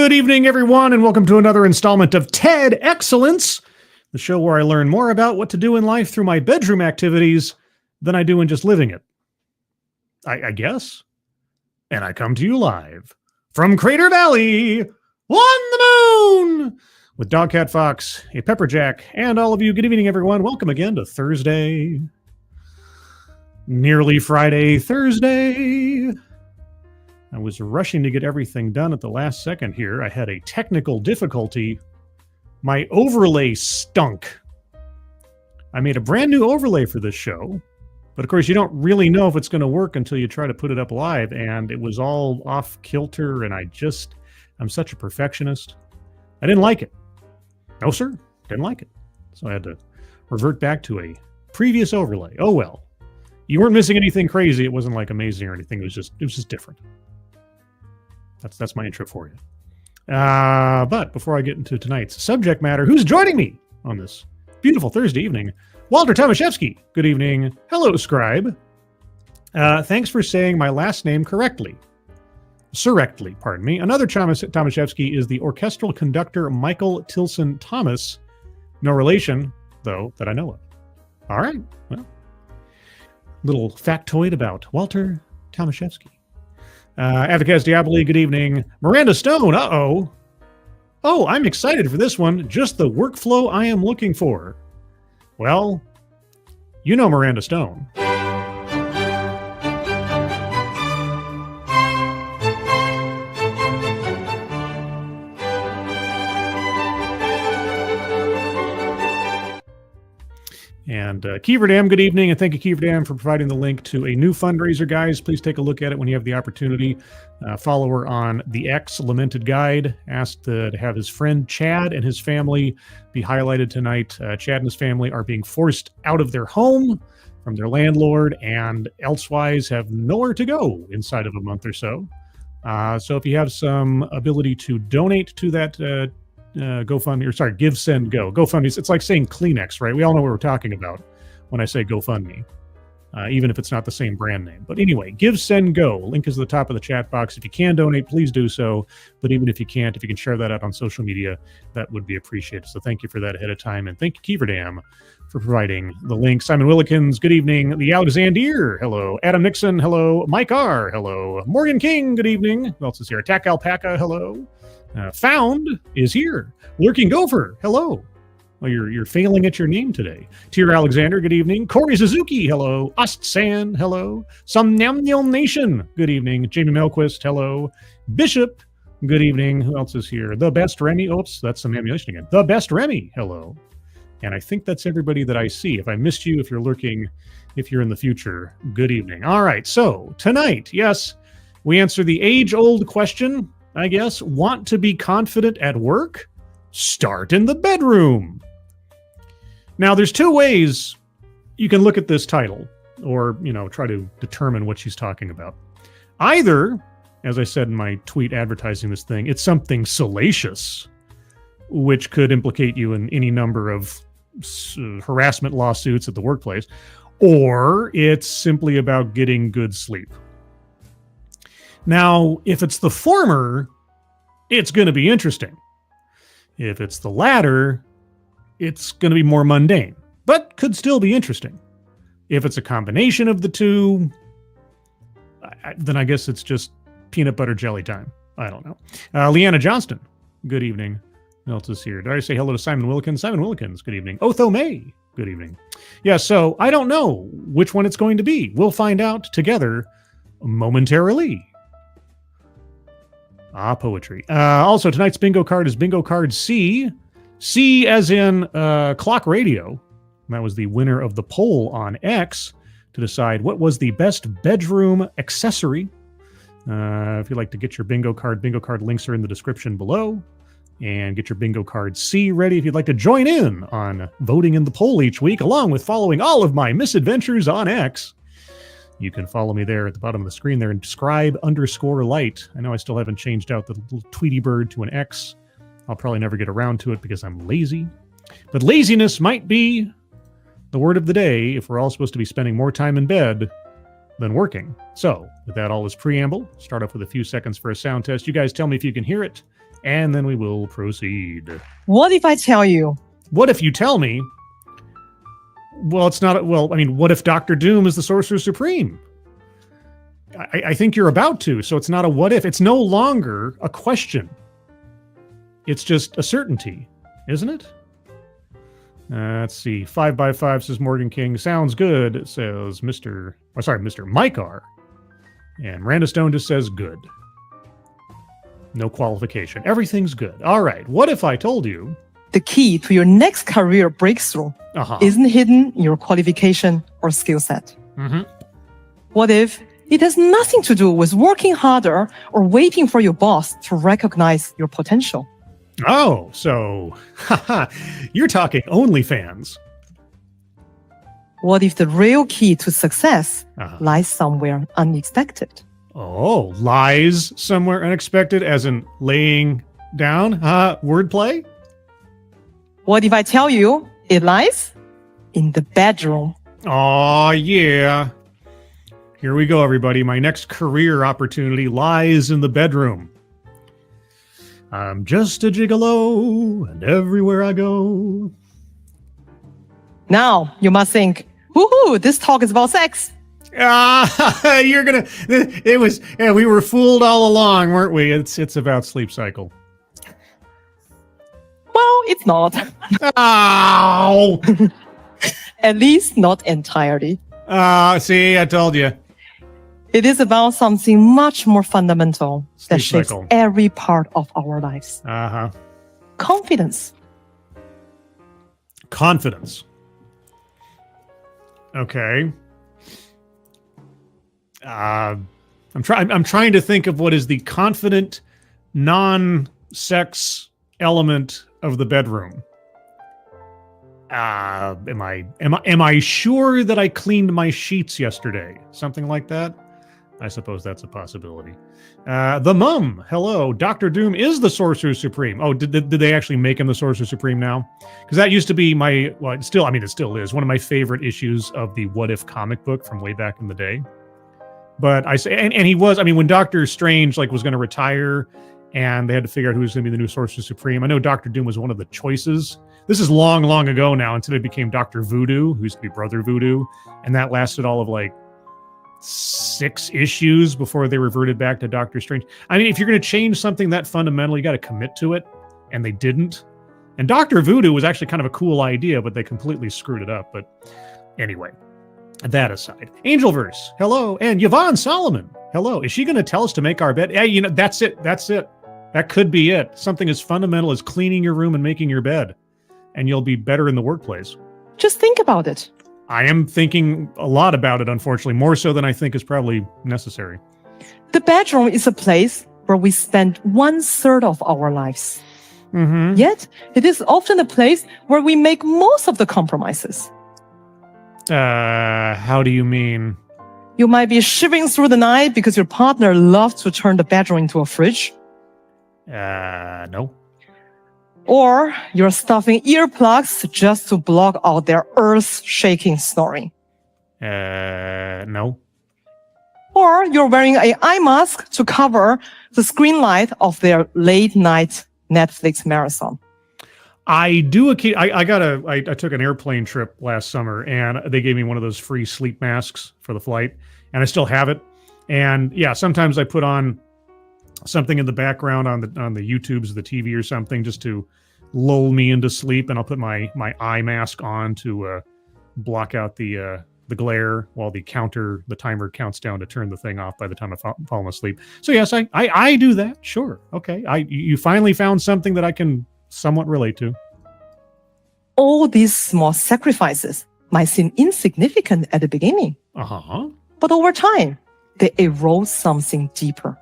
Good evening, everyone, and welcome to another installment of TED Excellence, the show where I learn more about what to do in life through my bedroom activities than I do in just living it. I guess. And I come to you live from Crater Valley on the moon with Dogcat Fox, a Pepperjack, and all of you. Good evening, everyone. Welcome again to Thursday. Nearly Friday, Thursday. I was rushing to get everything done at the last second here. I had a technical difficulty. My overlay stunk. I made a brand new overlay for this show, but of course you don't really know if it's going to work until you try to put it up live, and it was all off kilter, and I'm such a perfectionist. I didn't like it. No, sir. Didn't like it. So I had to revert back to a previous overlay. Oh, well. You weren't missing anything crazy. It wasn't like amazing or anything. It was just different. That's my intro for you. But before I get into tonight's subject matter, who's joining me on this beautiful Thursday evening? Walter Tomaszewski. Good evening. Hello, Scribe. Thanks for saying my last name correctly. Surrectly, pardon me. Another Tomaszewski is the orchestral conductor Michael Tilson Thomas. No relation, though, that I know of. All right. Well, little factoid about Walter Tomaszewski. Advocates Diaboli, good evening. Miranda Stone, uh-oh. Oh, I'm excited for this one. Just the workflow I am looking for. Well, you know Miranda Stone. And Kieverdam, good evening, and thank you, Kieverdam, for providing the link to a new fundraiser, guys. Please take a look at it when you have the opportunity. Follow her on the X Lamented Guide. Asked to have his friend Chad and his family be highlighted tonight. Chad and his family are being forced out of their home from their landlord and elsewise have nowhere to go inside of a month or so. So if you have some ability to donate to that GoFundMe, or sorry, Give, Send, Go. GoFundMe, it's like saying Kleenex, right? We all know what we're talking about when I say GoFundMe, even if it's not the same brand name. But anyway, Give, Send, Go. Link is at the top of the chat box. If you can donate, please do so. But even if you can't, if you can share that out on social media, that would be appreciated. So thank you for that ahead of time. And thank you, Kieverdam, for providing the link. Simon Willikins, good evening. The Alexander, hello. Adam Nixon, hello. Mike R, hello. Morgan King, good evening. Who else is here? Attack Alpaca, hello. Found is here. Lurking Gopher, hello. Well, you're failing at your name today. Tier Alexander, good evening. Corey Suzuki, hello. Ostsan, hello. Somnamnial Nation, good evening. Jamie Melquist, hello. Bishop, good evening. Who else is here? The Best Remy. Oops, that's some ammunition again. The Best Remy, hello. And I think that's everybody that I see. If I missed you, if you're lurking, if you're in the future, good evening. All right, so tonight, yes, we answer the age-old question, I guess. Want to be confident at work? Start in the bedroom. Now, there's two ways you can look at this title or, try to determine what she's talking about. Either, as I said in my tweet advertising this thing, it's something salacious, which could implicate you in any number of harassment lawsuits at the workplace, or it's simply about getting good sleep. Now, if it's the former, it's going to be interesting. If it's the latter, it's going to be more mundane, but could still be interesting. If it's a combination of the two, then I guess it's just peanut butter jelly time. I don't know. Leanna Johnston, good evening. Who else is here? Did I say hello to Simon Willikins? Simon Willikins, good evening. Otho May, good evening. Yeah, so I don't know which one it's going to be. We'll find out together momentarily. Poetry. Also, tonight's bingo card is bingo card C. C as in clock radio. That was the winner of the poll on X to decide what was the best bedroom accessory. If you'd like to get your bingo card links are in the description below. And get your bingo card C ready if you'd like to join in on voting in the poll each week, along with following all of my misadventures on X. You can follow me there at the bottom of the screen there and scribe_light. I know I still haven't changed out the little Tweety bird to an X. I'll probably never get around to it because I'm lazy. But laziness might be the word of the day if we're all supposed to be spending more time in bed than working. So, with that all as preamble, start off with a few seconds for a sound test. You guys tell me if you can hear it and then we will proceed. What if I tell you? What if you tell me? Well, it's not. Well, I mean, what if Dr. Doom is the Sorcerer Supreme? I think you're about to. So it's not a what if. It's no longer a question. It's just a certainty, isn't it? Let's see. 5x5 says Morgan King. Sounds good. It says Mr. Mike R. And Miranda Stone just says good. No qualification. Everything's good. All right. What if I told you The key to your next career breakthrough isn't hidden in your qualification or skill set? Mm-hmm. What if it has nothing to do with working harder or waiting for your boss to recognize your potential? Oh, so you're talking OnlyFans. What if the real key to success lies somewhere unexpected? Oh, lies somewhere unexpected, as in laying down? Wordplay? What if I tell you it lies in the bedroom? Oh, yeah. Here we go, everybody. My next career opportunity lies in the bedroom. I'm just a gigolo, and everywhere I go. Now, you must think, woohoo, this talk is about sex. You're gonna. It was. Yeah, we were fooled all along, weren't we? It's about sleep cycle. Well, it's not. Ow! At least not entirely. See, I told you. It is about something much more fundamental that Sleep shapes cycle. every part of our lives. Confidence. Confidence. Okay. I'm trying to think of what is the confident, non-sex element of the bedroom. Am I sure that I cleaned my sheets yesterday? Something like that. I suppose that's a possibility. The Mum, hello. Dr. Doom is the Sorcerer Supreme. Oh, did they actually make him the Sorcerer Supreme now? Because that used to be it still is one of my favorite issues of the What If comic book from way back in the day. But I say, and he was, when Doctor Strange was going to retire and they had to figure out who was going to be the new Sorcerer Supreme. I know Dr. Doom was one of the choices. This is long, long ago now, until it became Dr. Voodoo, who used to be Brother Voodoo. And that lasted all of 6 issues before they reverted back to Doctor Strange. If you're going to change something that fundamental, you got to commit to it. And they didn't. And Dr. Voodoo was actually kind of a cool idea, but they completely screwed it up. But anyway, that aside. Angelverse, hello. And Yvonne Solomon, hello. Is she going to tell us to make our bed? Hey, that's it. That's it. That could be it. Something as fundamental as cleaning your room and making your bed. And you'll be better in the workplace. Just think about it. I am thinking a lot about it, unfortunately, more so than I think is probably necessary. The bedroom is a place where we spend 1/3 of our lives. Mm-hmm. Yet, it is often a place where we make most of the compromises. How do you mean? You might be shivering through the night because your partner loves to turn the bedroom into a fridge. No. Or you're stuffing earplugs just to block out their earth-shaking snoring. No. Or you're wearing an eye mask to cover the screen light of their late-night Netflix marathon. I do. I took an airplane trip last summer, and they gave me one of those free sleep masks for the flight, and I still have it. And yeah, sometimes I put on something in the background on the YouTubes of the TV or something just to lull me into sleep, and I'll put my eye mask on to block out the glare while the timer counts down to turn the thing off by the time I've fallen asleep. So yes, I do that. Sure. Okay. You finally found something that I can somewhat relate to. All these small sacrifices might seem insignificant at the beginning. But over time, they erode something deeper.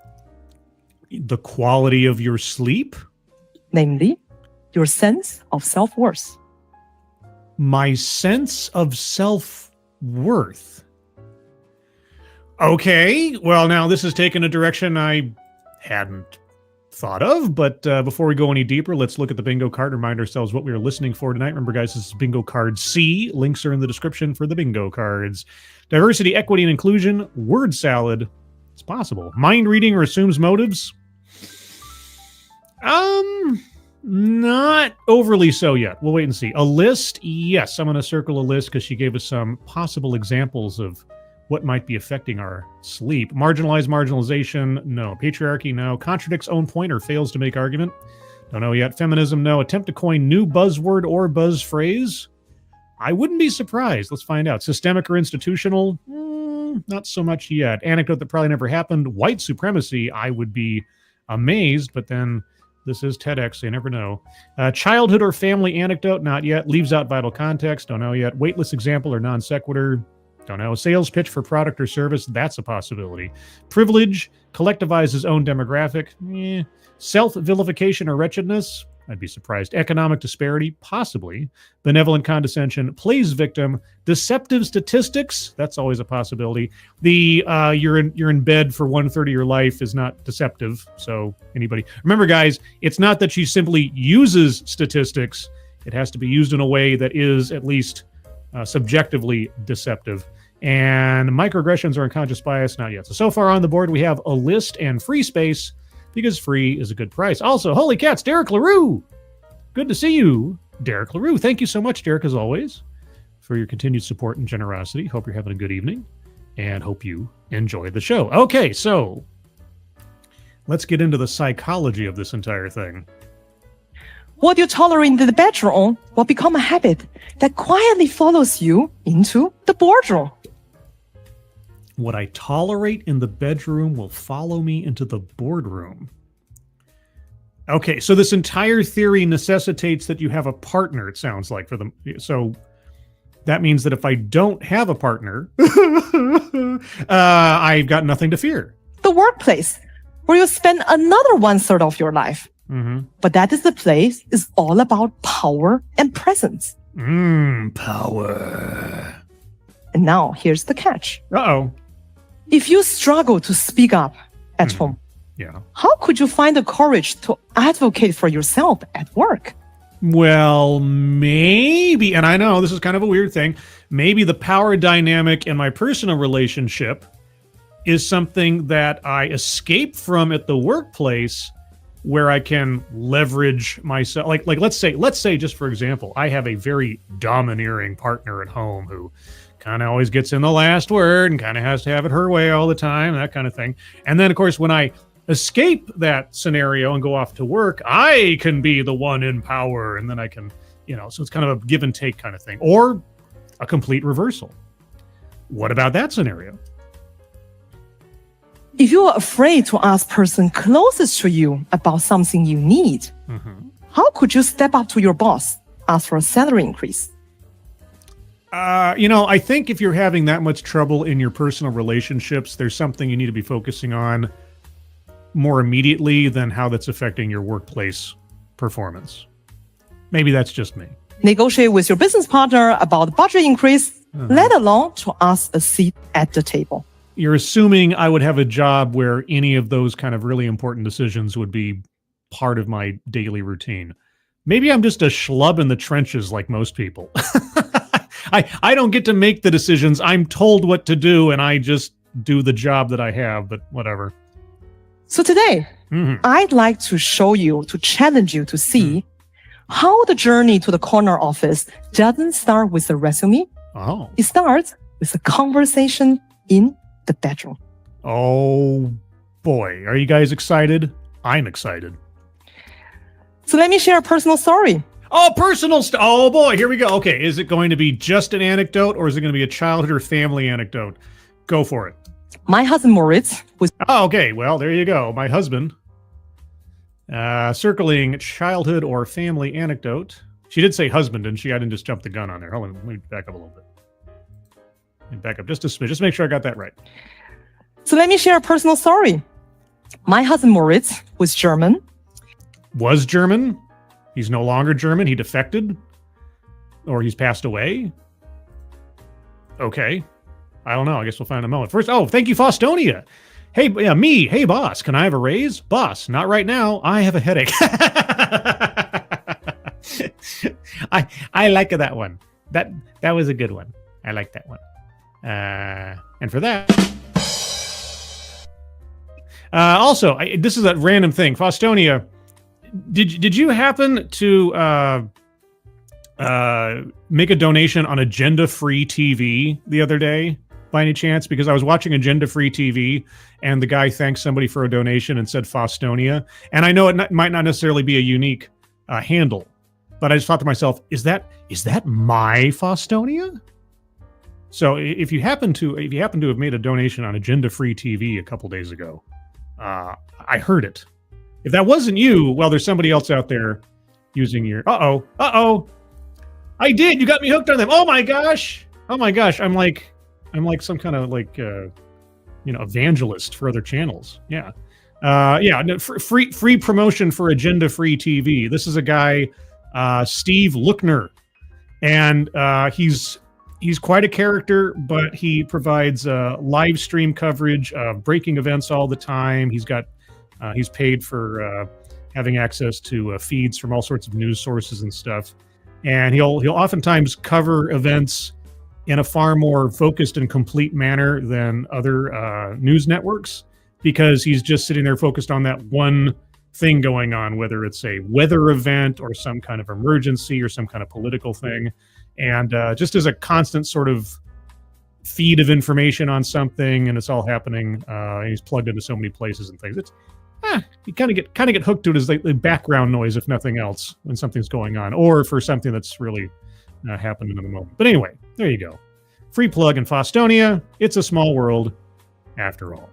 The quality of your sleep? Namely, your sense of self-worth. My sense of self-worth. Okay, well, now this has taken a direction I hadn't thought of, but before we go any deeper, let's look at the bingo card and remind ourselves what we are listening for tonight. Remember, guys, this is bingo card C. Links are in the description for the bingo cards. Diversity, equity, and inclusion. Word salad. It's possible. Mind reading or assumes motives. Not overly so yet. We'll wait and see. A list? Yes, I'm going to circle a list because she gave us some possible examples of what might be affecting our sleep. Marginalization? No. Patriarchy? No. Contradicts own point or fails to make argument? Don't know yet. Feminism? No. Attempt to coin new buzzword or buzz phrase? I wouldn't be surprised. Let's find out. Systemic or institutional? Not so much yet. Anecdote that probably never happened. White supremacy? I would be amazed, but then this is TEDx, so you never know. Childhood or family anecdote? Not yet. Leaves out vital context? Don't know yet. Weightless example or non sequitur? Don't know. Sales pitch for product or service? That's a possibility. Privilege? Collectivize his own demographic? Self-vilification or wretchedness? I'd be surprised. Economic disparity? Possibly. Benevolent condescension? Plays victim? Deceptive statistics? That's always a possibility. The you're in bed for 1/3 of your life is not deceptive. So anybody remember, guys, it's not that she simply uses statistics. It has to be used in a way that is at least subjectively deceptive. And microaggressions or unconscious bias? Not yet. So far on the board, we have a list and free space, because free is a good price. Also, holy cats, Derek LaRue. Good to see you, Derek LaRue. Thank you so much, Derek, as always, for your continued support and generosity. Hope you're having a good evening and hope you enjoy the show. Okay, so let's get into the psychology of this entire thing. What you tolerate in the bedroom will become a habit that quietly follows you into the boardroom. What I tolerate in the bedroom will follow me into the boardroom. Okay, so this entire theory necessitates that you have a partner, it sounds like, for them. So that means that if I don't have a partner, I've got nothing to fear. The workplace, where you spend another 1/3 of your life. Mm-hmm. But that is the place is all about power and presence. Power. And now here's the catch. Uh-oh. If you struggle to speak up at home, how could you find the courage to advocate for yourself at work? Well, maybe, and I know this is kind of a weird thing, maybe the power dynamic in my personal relationship is something that I escape from at the workplace, where I can leverage myself. Like let's say just for example, I have a very domineering partner at home who kind of always gets in the last word and kind of has to have it her way all the time, that kind of thing. And then, of course, when I escape that scenario and go off to work, I can be the one in power, and then I can, so it's kind of a give and take kind of thing, or a complete reversal. What about that scenario? If you are afraid to ask person closest to you about something you need, how could you step up to your boss, ask for a salary increase? I think if you're having that much trouble in your personal relationships, there's something you need to be focusing on more immediately than how that's affecting your workplace performance. Maybe that's just me. Negotiate with your business partner about the budget increase, let alone to ask a seat at the table. You're assuming I would have a job where any of those kind of really important decisions would be part of my daily routine. Maybe I'm just a schlub in the trenches like most people. I don't get to make the decisions. I'm told what to do, and I just do the job that I have, but whatever. So today, I'd like to challenge you to see how the journey to the corner office doesn't start with a resume. Oh. It starts with a conversation in the bedroom. Oh, boy. Are you guys excited? I'm excited. So let me share a personal story. Oh, oh, boy. Here we go. Okay. Is it going to be just an anecdote, or is it going to be a childhood or family anecdote? Go for it. My husband, Moritz, was... Oh, okay. Well, there you go. My husband. Circling childhood or family anecdote. She did say husband, didn't she? I didn't just jump the gun on there. Hold on. Let me back up a little bit. Back up just a smidge. Just make sure I got that right. So let me share a personal story. My husband, Moritz, was German. Was German? He's no longer German. He defected? Or he's passed away? Okay. I don't know. I guess we'll find in a moment. First, thank you, Faustonia. Hey, yeah, me. Hey, boss. Can I have a raise? Boss, not right now. I have a headache. I like that one. That was a good one. I like that one. And for that... also, this is a random thing. Faustonia, Did you happen to make a donation on Agenda-Free TV the other day by any chance? Because I was watching Agenda-Free TV and the guy thanked somebody for a donation and said Faustonia. And I know it might not necessarily be a unique handle, but I just thought to myself, is that my Faustonia? So if you happen to have made a donation on Agenda-Free TV a couple days ago, I heard it. If that wasn't you, well, there's somebody else out there using your. I did. You got me hooked on them. Oh my gosh. I'm like some kind of evangelist for other channels. Yeah. No, free promotion for Agenda-Free TV. This is a guy, Steve Lookner, and he's quite a character, but he provides live stream coverage of breaking events all the time. He's paid for having access to feeds from all sorts of news sources and stuff. And he'll oftentimes cover events in a far more focused and complete manner than other news networks, because he's just sitting there focused on that one thing going on, whether it's a weather event or some kind of emergency or some kind of political thing. And just as a constant sort of feed of information on something, and it's all happening. He's plugged into so many places and things. It's you kind of get hooked to it as the background noise, if nothing else, when something's going on, or for something that's really happening in the moment. But anyway, there you go. Free plug in Faustonia. It's a small world, after all.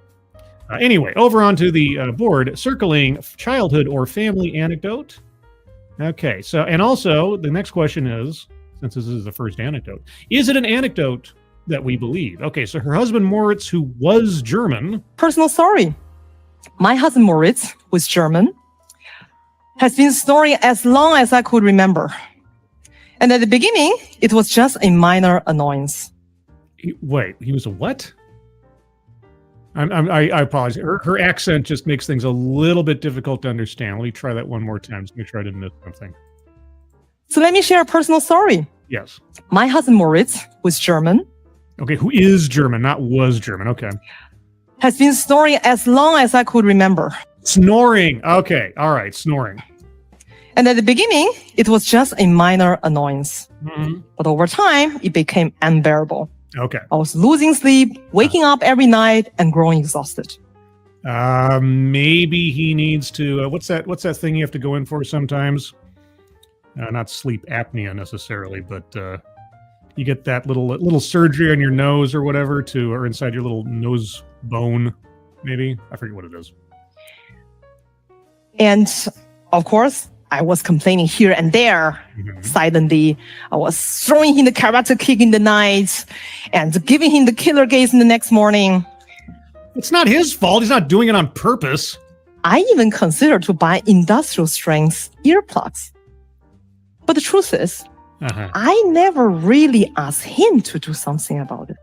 Anyway, over onto the board, circling childhood or family anecdote. Okay, so, and also the next question is, since this is the first anecdote, is it an anecdote that we believe? Okay, so her husband Moritz, who was German. Personal story. My husband Moritz, who's German, has been snoring as long as I could remember. And at the beginning, it was just a minor annoyance. Wait, he was a what? I apologize. Her accent just makes things a little bit difficult to understand. Let me try that one more time. Just make sure I didn't miss something. So let me share a personal story. Yes. My husband Moritz, who's German. Okay, who is German, not was German. Okay. Has been snoring as long as I could remember. Snoring. Okay. All right. Snoring. And at the beginning, it was just a minor annoyance. Mm-hmm. But over time, it became unbearable. Okay. I was losing sleep, waking up every night, and growing exhausted. Maybe he needs to. What's that thing you have to go in for sometimes? Not sleep apnea necessarily, but you get that little surgery on your nose or whatever or inside your little nose bone. Maybe I forget what it is. And of course, I was complaining here and there. Mm-hmm. Silently. I was throwing him the karate kick in the night and giving him the killer gaze in the next morning. It's not his fault. He's not doing it on purpose. I even considered to buy industrial strength earplugs. But the truth is, I never really asked him to do something about it.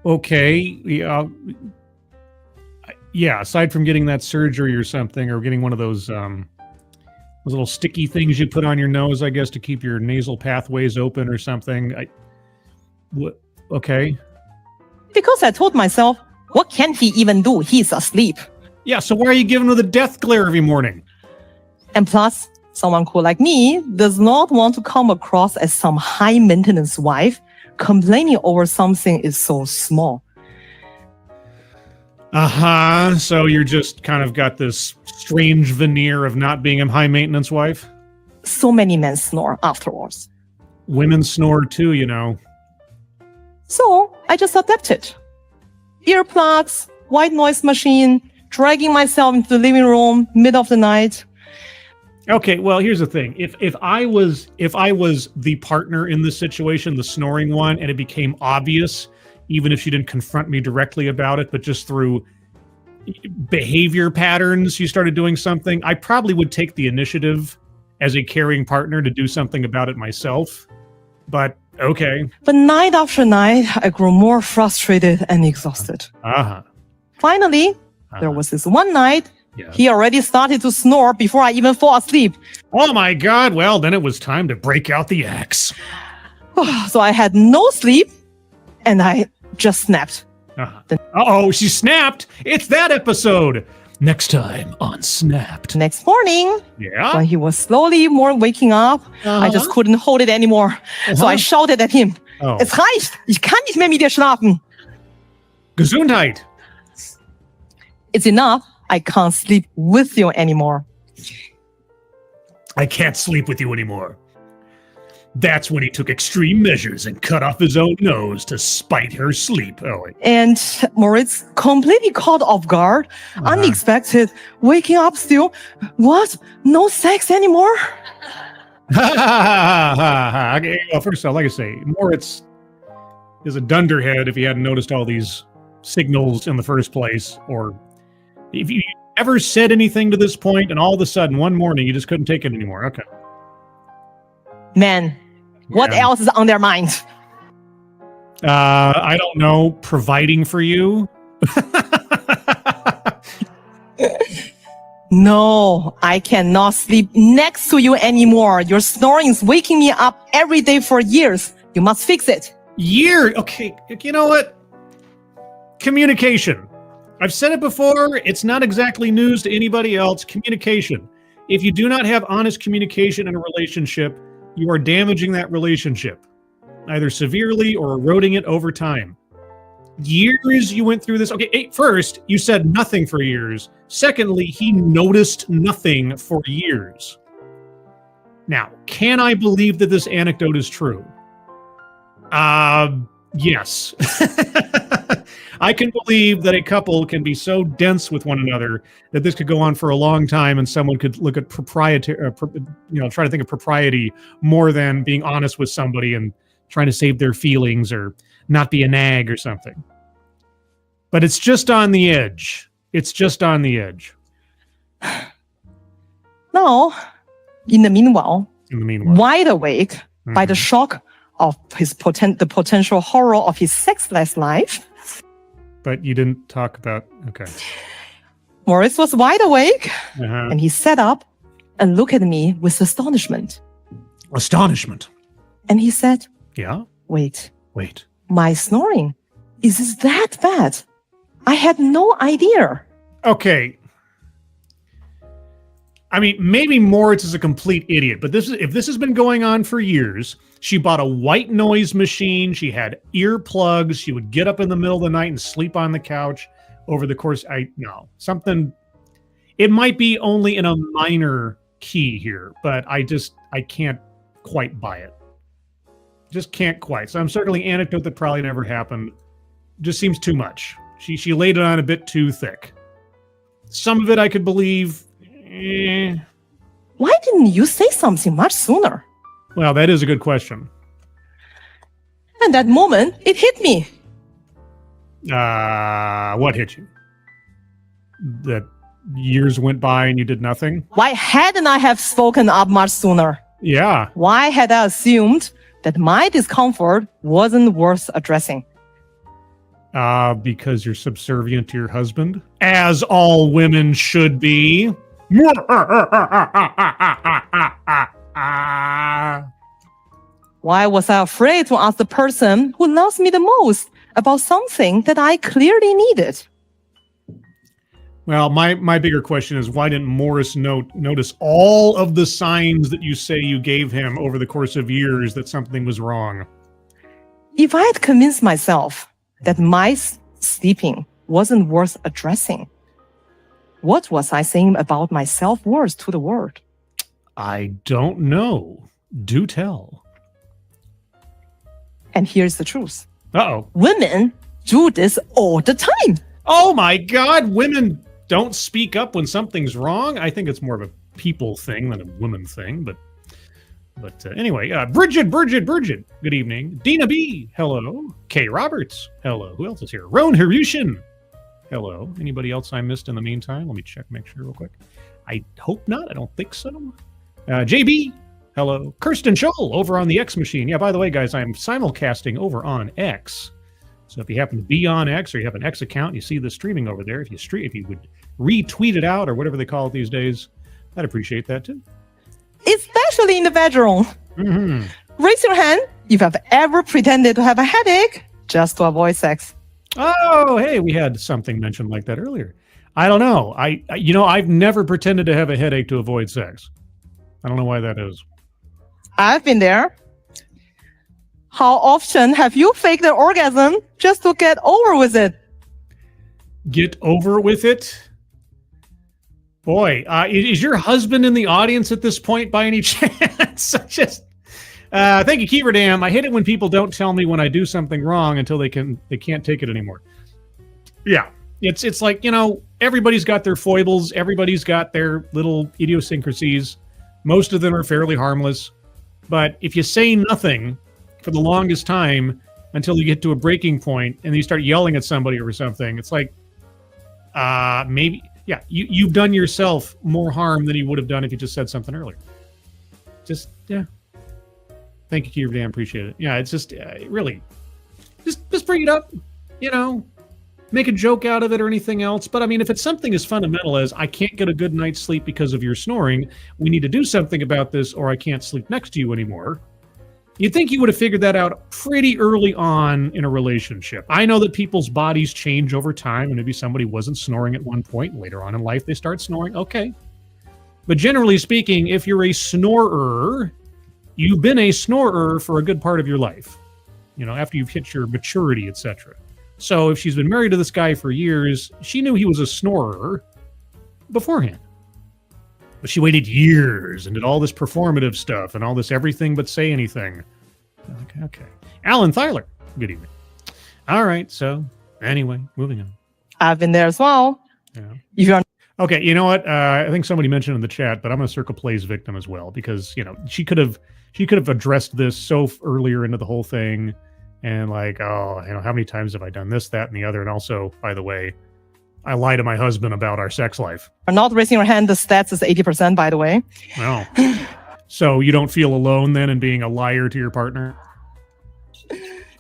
Okay. Yeah, aside from getting that surgery or something, or getting one of those little sticky things you put on your nose, I guess, to keep your nasal pathways open or something. Okay. Because I told myself, what can he even do? He's asleep. Yeah, so why are you giving him the death glare every morning? And plus, someone cool like me does not want to come across as some high-maintenance wife complaining over something is so small. So you're just kind of got this strange veneer of not being a high-maintenance wife? So many men snore afterwards. Women snore too, you know. So I just adapted. Earplugs, white noise machine, dragging myself into the living room, mid of the night. Okay, well, here's the thing. If I was the partner in this situation, the snoring one, and it became obvious, even if she didn't confront me directly about it, but just through behavior patterns, she started doing something, I probably would take the initiative as a caring partner to do something about it myself. But okay. But night after night, I grew more frustrated and exhausted. Finally, there was this one night, he already started to snore before I even fall asleep. Oh my God. Well, then it was time to break out the axe. So I had no sleep, and I just snapped. Uh-oh, she snapped. It's that episode. Next time on Snapped. Next morning, Yeah? when he was slowly more waking up, I just couldn't hold it anymore. So I shouted at him, Oh. Es reicht! Ich kann nicht mehr mit dir schlafen. Gesundheit. It's enough. I can't sleep with you anymore. I can't sleep with you anymore. That's when he took extreme measures and cut off his own nose to spite her sleep. Oh, wait. And Moritz, completely caught off guard, unexpected, waking up still. What? No sex anymore? Okay, well, first of all, like I say, Moritz is a dunderhead if he hadn't noticed all these signals in the first place, or if you ever said anything to this point and all of a sudden one morning you just couldn't take it anymore. Okay. Man, what else is on their mind? I don't know. Providing for you. No, I cannot sleep next to you anymore. Your snoring is waking me up every day for years. You must fix it. Okay, you know what? Communication. I've said it before. It's not exactly news to anybody else. Communication. If you do not have honest communication in a relationship, you are damaging that relationship, either severely or eroding it over time. Years you went through this. Okay, first, you said nothing for years. Secondly, he noticed nothing for years. Now, can I believe that this anecdote is true? Yes. I can believe that a couple can be so dense with one another that this could go on for a long time, and someone could look at try to think of propriety more than being honest with somebody and trying to save their feelings or not be a nag or something. But it's just on the edge. It's just on the edge. Now, in the meanwhile, wide awake by the Mhm. shock of the potential horror of his sexless life, But you didn't talk about, okay. Moritz was wide awake Uh-huh. and he sat up and looked at me with astonishment. Astonishment. And he said, Yeah? Wait, Wait. my snoring, is this that bad? I had no idea. Okay. I mean, maybe Moritz is a complete idiot, but if this has been going on for years, she bought a white noise machine, she had earplugs, she would get up in the middle of the night and sleep on the couch over the course. It might be only in a minor key here, but I can't quite buy it. Just can't quite. So I'm circling anecdote that probably never happened. Just seems too much. She laid it on a bit too thick. Some of it I could believe. Why didn't you say something much sooner? Well, that is a good question. And that moment, it hit me. What hit you? That years went by and you did nothing? Why hadn't I have spoken up much sooner? Yeah. Why had I assumed that my discomfort wasn't worth addressing? Because you're subservient to your husband, as all women should be. Why was I afraid to ask the person who loves me the most about something that I clearly needed? Well, my bigger question is, why didn't Morris notice all of the signs that you say you gave him over the course of years that something was wrong? If I had convinced myself that my sleeping wasn't worth addressing, what was I saying about my self-worth to the world? I don't know. Do tell. And here's the truth. Uh-oh. Women do this all the time. Oh my God, women don't speak up when something's wrong. I think it's more of a people thing than a woman thing, but anyway, Bridget, good evening. Dina B, hello. Kay Roberts, hello. Who else is here? Roan Hirushin, hello. Anybody else I missed in the meantime? Let me check, make sure real quick. I hope not. I don't think so. JB, hello. Kirsten Scholl over on the X machine. Yeah, by the way, guys, I'm simulcasting over on X. So if you happen to be on X or you have an X account and you see the streaming over there, if you would retweet it out or whatever they call it these days, I'd appreciate that too. Especially in the bedroom. Mm-hmm. Raise your hand if you've ever pretended to have a headache just to avoid sex. Oh, hey, we had something mentioned like that earlier. I don't know. I've never pretended to have a headache to avoid sex. I don't know why that is. I've been there. How often have you faked an orgasm just to get over with it? Get over with it? Boy, is your husband in the audience at this point by any chance? Thank you, Kiever Dam. I hate it when people don't tell me when I do something wrong until they can't take it anymore. Yeah, it's like, everybody's got their foibles. Everybody's got their little idiosyncrasies. Most of them are fairly harmless. But if you say nothing for the longest time until you get to a breaking point and you start yelling at somebody or something, it's like, maybe, yeah, you've done yourself more harm than you would have done if you just said something earlier. Yeah. Thank you, Kiever Dan. Appreciate it. Yeah, it's just really, just bring it up, make a joke out of it or anything else. But I mean, if it's something as fundamental as I can't get a good night's sleep because of your snoring, we need to do something about this or I can't sleep next to you anymore. You'd think you would have figured that out pretty early on in a relationship. I know that people's bodies change over time, and maybe somebody wasn't snoring at one point. Later on in life, they start snoring. Okay. But generally speaking, if you're a snorer, you've been a snorer for a good part of your life, after you've hit your maturity, etc. So if she's been married to this guy for years, she knew he was a snorer beforehand. But she waited years and did all this performative stuff and all this everything but say anything. Okay. Alan Thyler, good evening. All right, so anyway, moving on. I've been there as well. Yeah. Okay, you know what? I think somebody mentioned in the chat, but I'm going to circle Play's victim as well because, she could have addressed this so earlier into the whole thing and like, how many times have I done this, that, and the other? And also, by the way, I lie to my husband about our sex life. Not raising your hand, the stats is 80%, by the way. Oh. So you don't feel alone then in being a liar to your partner?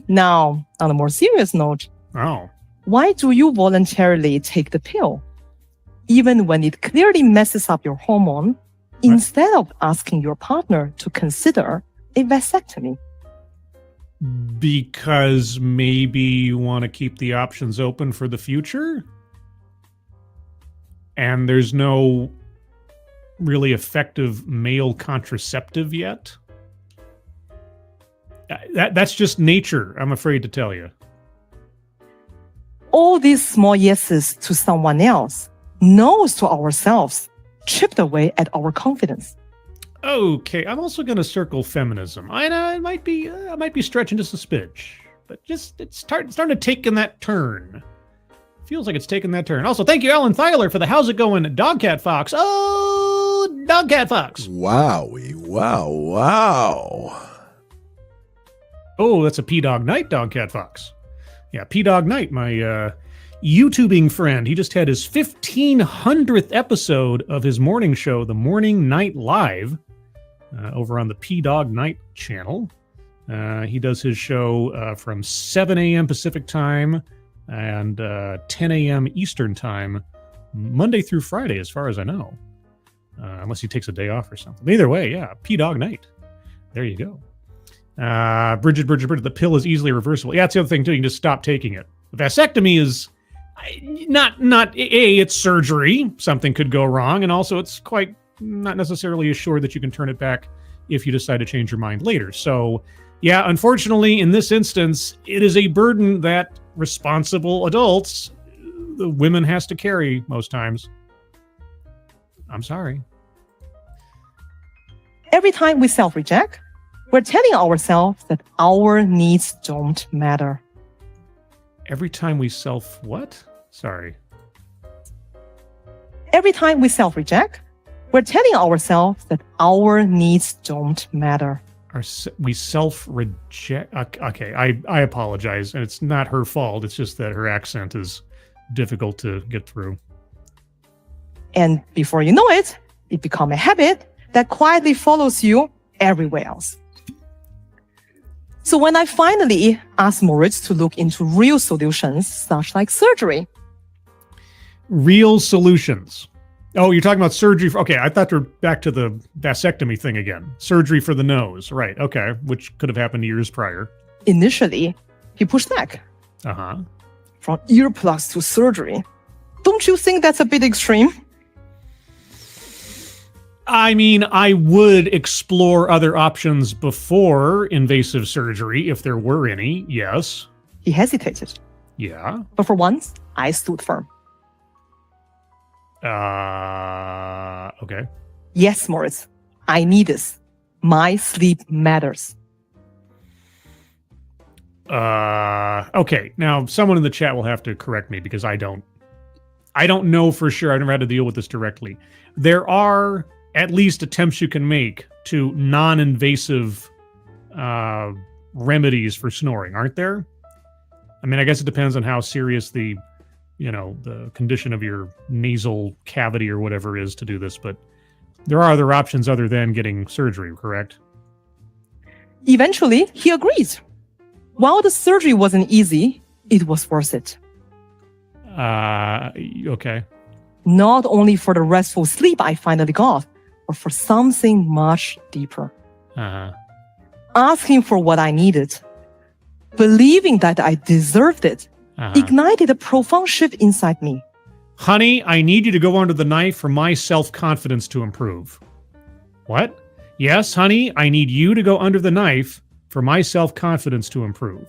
Now, on a more serious note. Oh. Why do you voluntarily take the pill? Even when it clearly messes up your hormone, instead of asking your partner to consider a vasectomy? Because maybe you want to keep the options open for the future? And there's no really effective male contraceptive yet? That's just nature, I'm afraid to tell you. All these small yeses to someone else, no's to ourselves, chipped away at our confidence. Okay, I'm also going to circle feminism. I know I might be stretching just a smidge, but it's starting to take in that turn. Feels like it's taken that turn. Also, thank you, Alan Thyler, for the how's it going, Dogcat Fox. Oh, Dogcat Fox. Wowie, wow. Oh, that's a P-Dog Night, Dogcat Fox. Yeah, P-Dog Night, my YouTubing friend. He just had his 1500th episode of his morning show, The Morning Night Live, over on the P-Dog Night channel. He does his show from 7 a.m. Pacific time and 10 a.m. Eastern time, Monday through Friday, as far as I know. Unless he takes a day off or something. Either way, yeah, P-Dog Night. There you go. Bridget, the pill is easily reversible. Yeah, that's the other thing, too. You can just stop taking it. The vasectomy is not it's surgery. Something could go wrong. And also, it's quite not necessarily assured that you can turn it back if you decide to change your mind later. So, yeah, unfortunately, in this instance, it is a burden that responsible adults, the women, has to carry most times. I'm sorry. Every time we self-reject, we're telling ourselves that our needs don't matter. Every time we what? Sorry. Every time we self-reject, we're telling ourselves that our needs don't matter. We self-reject. Okay, I apologize. And it's not her fault. It's just that her accent is difficult to get through. And before you know it, it becomes a habit that quietly follows you everywhere else. So when I finally asked Moritz to look into real solutions, such like surgery. Real solutions. Oh, you're talking about surgery. Okay, I thought we're back to the vasectomy thing again. Surgery for the nose. Right, okay, which could have happened years prior. Initially, he pushed back. Uh-huh. From earplugs to surgery. Don't you think that's a bit extreme? I mean, I would explore other options before invasive surgery if there were any. Yes. He hesitated. Yeah. But for once, I stood firm. Okay. Yes, Moritz, I need this. My sleep matters. Okay. Now, someone in the chat will have to correct me because I don't know for sure. I've never had to deal with this directly. There are at least attempts you can make to non-invasive remedies for snoring, aren't there? I mean, I guess it depends on how serious the condition of your nasal cavity or whatever is to do this, but there are other options other than getting surgery, correct? Eventually, he agreed. While the surgery wasn't easy, it was worth it. Okay. Not only for the restful sleep I finally got, but for something much deeper. Uh-huh. Asking for what I needed, believing that I deserved it, ignited a profound shift inside me. Honey, I need you to go under the knife for my self-confidence to improve. What? Yes, honey, I need you to go under the knife for my self-confidence to improve.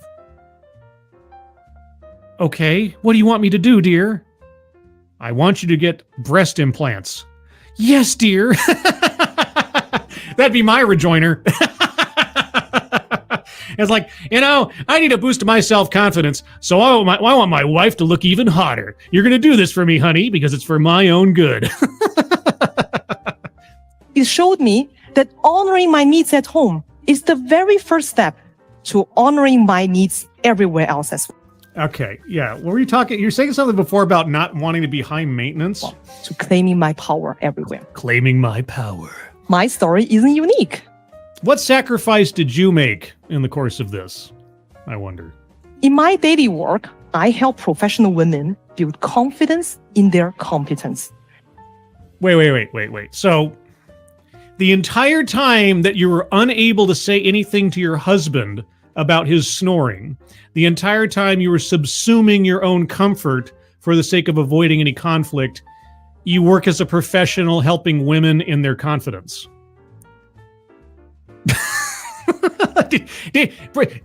Okay, what do you want me to do, dear? I want you to get breast implants. Yes, dear. That'd be my rejoinder. It's like, I need a boost to my self-confidence, so I want my wife to look even hotter. You're going to do this for me, honey, because it's for my own good. It showed me that honoring my needs at home is the very first step to honoring my needs everywhere else as well. Okay, yeah. What were you talking? You're saying something before about not wanting to be high maintenance? To claiming my power everywhere. Claiming my power. My story isn't unique. What sacrifice did you make in the course of this? I wonder. In my daily work, I help professional women build confidence in their competence. Wait. So, the entire time that you were unable to say anything to your husband about his snoring, the entire time you were subsuming your own comfort for the sake of avoiding any conflict, you work as a professional helping women in their confidence.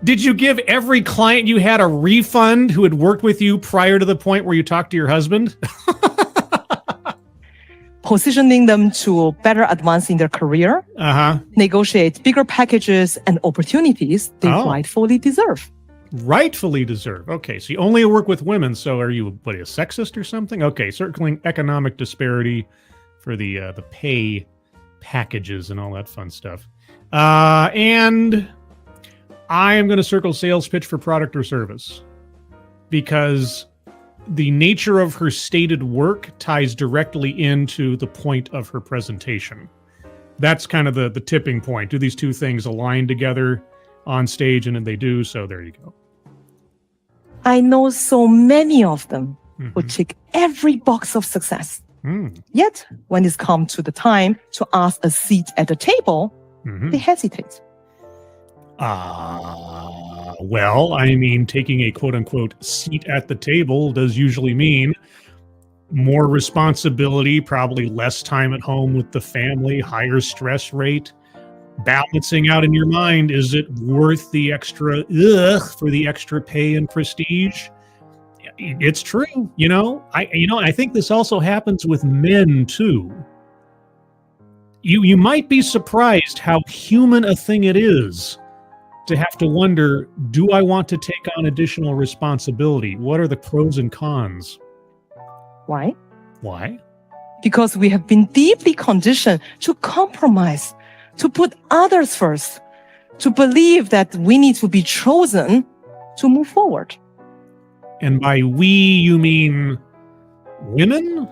Did you give every client you had a refund who had worked with you prior to the point where you talked to your husband? Positioning them to better advance in their career, negotiate bigger packages and opportunities they rightfully deserve. Rightfully deserve. Okay, so you only work with women, so are you, a sexist or something? Okay, circling economic disparity for the pay packages and all that fun stuff. And I am going to circle sales pitch for product or service because the nature of her stated work ties directly into the point of her presentation. That's kind of the tipping point. Do these two things align together on stage? And then they do, so there you go. I know so many of them who tick every box of success. Yet, when it's come to the time to ask a seat at the table, they hesitate. Well, I mean, taking a quote-unquote seat at the table does usually mean more responsibility, probably less time at home with the family, higher stress rate. Balancing out in your mind, is it worth the extra for the extra pay and prestige? It's true, I think this also happens with men too. You might be surprised how human a thing it is to have to wonder, do I want to take on additional responsibility? What are the pros and cons? Why? Why? Because we have been deeply conditioned to compromise, to put others first, to believe that we need to be chosen to move forward. And by we, you mean women?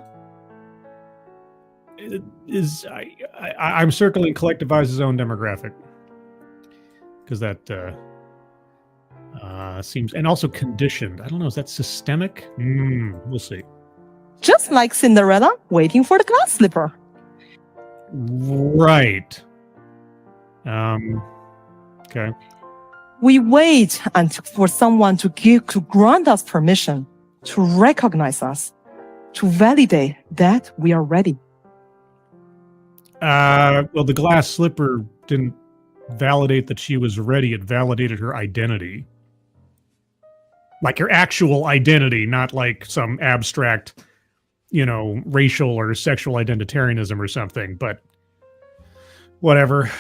I'm circling collectivizes own demographic because that seems, and also conditioned. I don't know, is that systemic? We'll see. Just like Cinderella waiting for the glass slipper. Right. Okay. We wait for someone to grant us permission, to recognize us, to validate that we are ready. Well, the glass slipper didn't validate that she was ready. It validated her identity. Like her actual identity, not like some abstract, racial or sexual identitarianism or something, but whatever.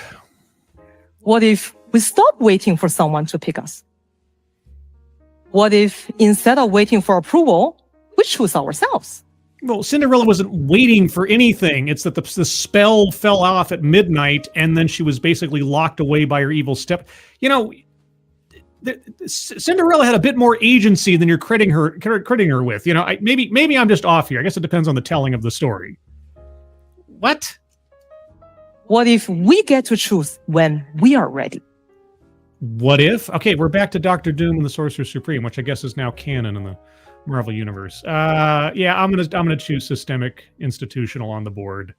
What if we stop waiting for someone to pick us? What if instead of waiting for approval, we choose ourselves? Well, Cinderella wasn't waiting for anything. It's that the spell fell off at midnight, and then she was basically locked away by her evil step. Cinderella had a bit more agency than you're crediting her with. Maybe I'm just off here. I guess it depends on the telling of the story. What? What if we get to choose when we are ready? What if? Okay, we're back to Doctor Doom and the Sorcerer Supreme, which I guess is now canon in the Marvel Universe. Yeah, I'm gonna choose systemic institutional on the board.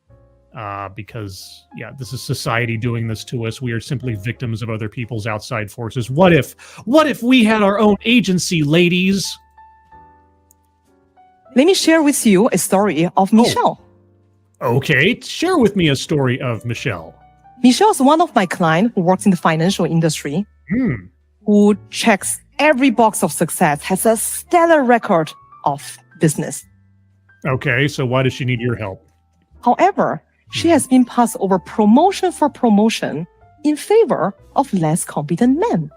Because this is society doing this to us. We are simply victims of other people's outside forces. What if we had our own agency, ladies? Let me share with you a story of Michelle. Okay, share with me a story of Michelle. Michelle is one of my clients who works in the financial industry, who checks every box of success, has a stellar record of business. Okay, so why does she need your help? However, she has been passed over promotion for promotion in favor of less competent men.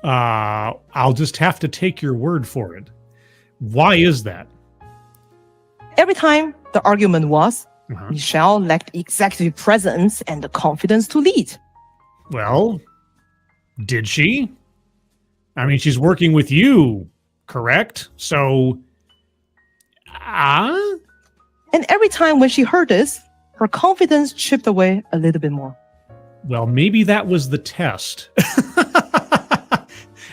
I'll just have to take your word for it. Why is that? Every time the argument was, Michelle lacked executive presence and the confidence to lead. Well, did she? I mean, she's working with you, correct? So, And every time when she heard this, her confidence chipped away a little bit more. Well, maybe that was the test. I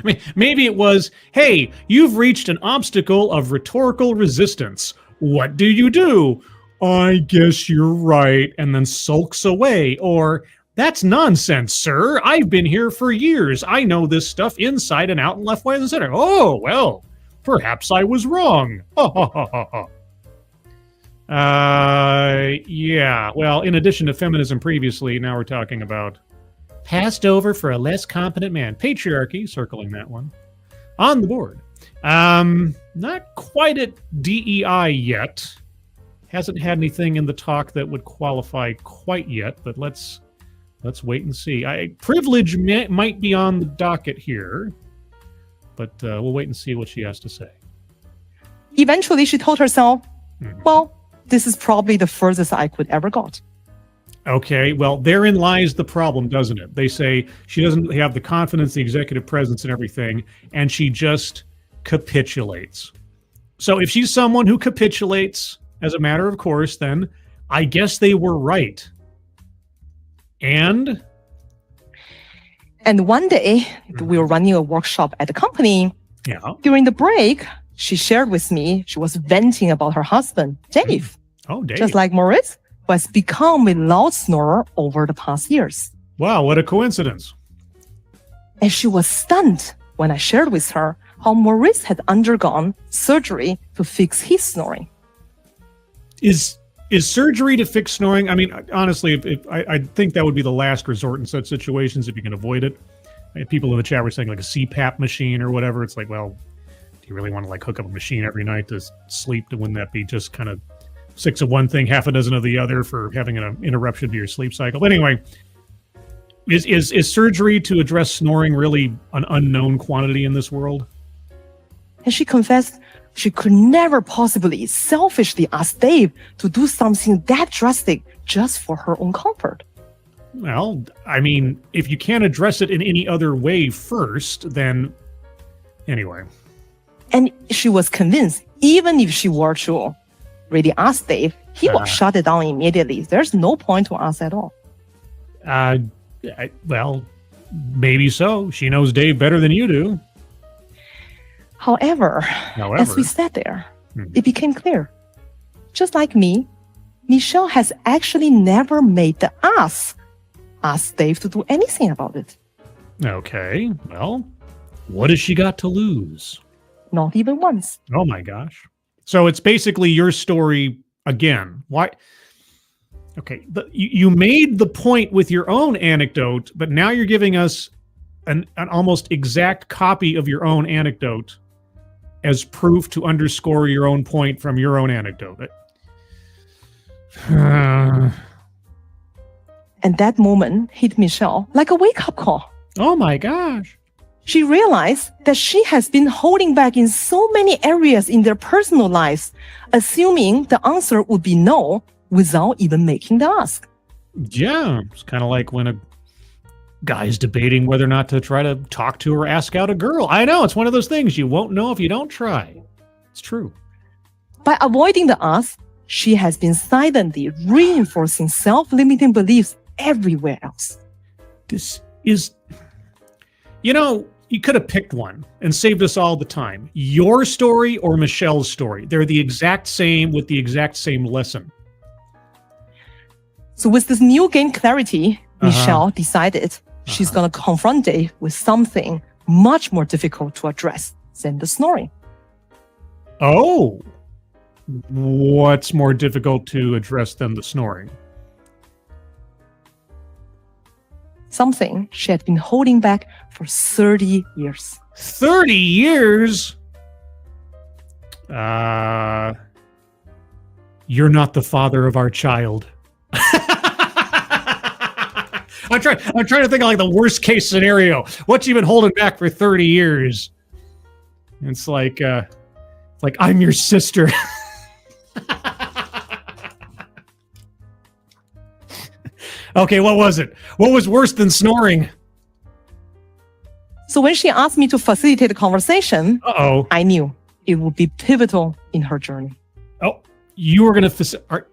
mean, maybe it was, hey, you've reached an obstacle of rhetorical resistance. What do? I guess you're right, and then sulks away. Or, that's nonsense, sir. I've been here for years. I know this stuff inside and out and left, right, and center. Oh, well, perhaps I was wrong. Ha, ha, ha, ha, ha. Yeah. Well, in addition to feminism previously, now we're talking about passed over for a less competent man. Patriarchy, circling that one. On the board. Not quite at DEI yet. Hasn't had anything in the talk that would qualify quite yet, but let's wait and see. Privilege might be on the docket here, but we'll wait and see what she has to say. Eventually, she told herself, well, this is probably the furthest I could ever got. Okay, well, therein lies the problem, doesn't it? They say she doesn't have the confidence, the executive presence and everything, and she just capitulates. So if she's someone who capitulates as a matter of course, then I guess they were right. And one day, we were running a workshop at the company. Yeah. During the break, she shared with me, she was venting about her husband, Dave. Oh, Dave. Just like Moritz, who has become a loud snorer over the past years. Wow, what a coincidence. And she was stunned when I shared with her how Moritz had undergone surgery to fix his snoring. Is surgery to fix snoring? I mean, honestly, I think that would be the last resort in such situations if you can avoid it. People in the chat were saying like a CPAP machine or whatever. It's like, well, do you really want to like hook up a machine every night to sleep? Wouldn't that be just kind of 6 of one thing, half a dozen of the other for having an interruption to your sleep cycle? But anyway, is surgery to address snoring really an unknown quantity in this world? And she confessed she could never possibly selfishly ask Dave to do something that drastic just for her own comfort. Well, I mean, if you can't address it in any other way first, then anyway. And she was convinced, even if she were to really ask Dave, he will shut it down immediately. There's no point to ask at all. Well, maybe so. She knows Dave better than you do. However, as we sat there, it became clear. Just like me, Michelle has actually never made the ask Dave to do anything about it. Okay, well, what has she got to lose? Not even once. Oh my gosh. So it's basically your story again. Why? Okay, you made the point with your own anecdote, but now you're giving us an almost exact copy of your own anecdote as proof to underscore your own point from your own anecdote. And that moment hit Michelle like a wake-up call. Oh my gosh. She realized that she has been holding back in so many areas in their personal lives, assuming the answer would be no without even making the ask. Yeah, it's kind of like when a guy's debating whether or not to try to talk to or ask out a girl. I know, it's one of those things you won't know if you don't try. It's true. By avoiding the ask, she has been silently reinforcing self-limiting beliefs everywhere else. This is, you could have picked one and saved us all the time. Your story or Michelle's story. They're the exact same with the exact same lesson. So with this new gained clarity, Michelle decided she's going to confront Dave with something much more difficult to address than the snoring. Oh, what's more difficult to address than the snoring? Something she had been holding back for 30 years. 30 years? You're not the father of our child. I'm trying to think of like the worst case scenario. What you been holding back for 30 years? It's like I'm your sister. Okay, what was it? What was worse than snoring? So when she asked me to facilitate the conversation, I knew it would be pivotal in her journey. Oh, you were going to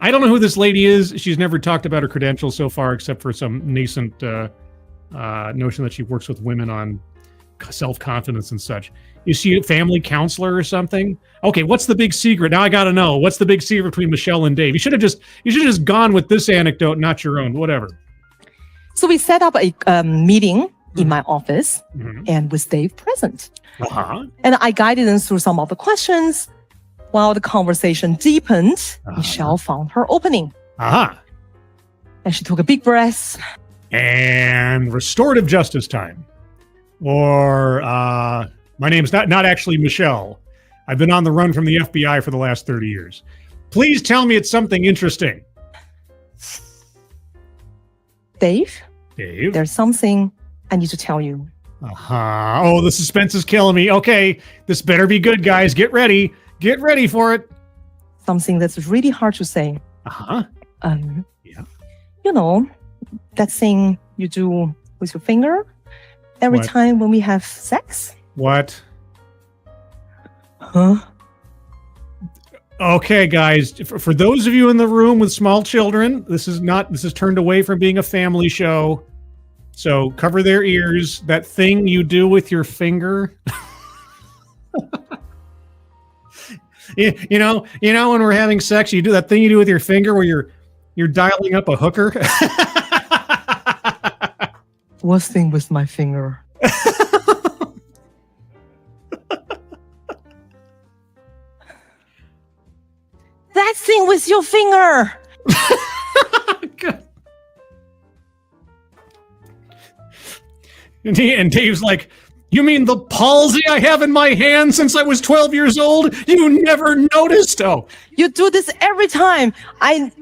I don't know who this lady is. She's never talked about her credentials so far, except for some nascent notion that she works with women on self-confidence and such. Is she a family counselor or something? Okay, what's the big secret? Now I got to know. What's the big secret between Michelle and Dave? You should have just gone with this anecdote, not your own. Whatever. So we set up a meeting in my office and with Dave present. And I guided them through some of the questions. While the conversation deepened, Michelle found her opening. And she took a big breath. And restorative justice time. Or, my name's not actually Michelle. I've been on the run from the FBI for the last 30 years. Please tell me it's something interesting. Dave? Dave? There's something I need to tell you. Oh, the suspense is killing me. Okay, this better be good, guys. Get ready. Get ready for it. Something that's really hard to say. Yeah. You know, that thing you do with your finger every time when we have sex? What? Huh? Okay, guys, for those of you in the room with small children, this is turned away from being a family show. So cover their ears. That thing you do with your finger. You know, when we're having sex, you do that thing you do with your finger where you're dialing up a hooker. What thing with my finger? That thing with your finger. And Dave's like, you mean the palsy I have in my hand since I was 12 years old? You never noticed? Oh. You do this every time.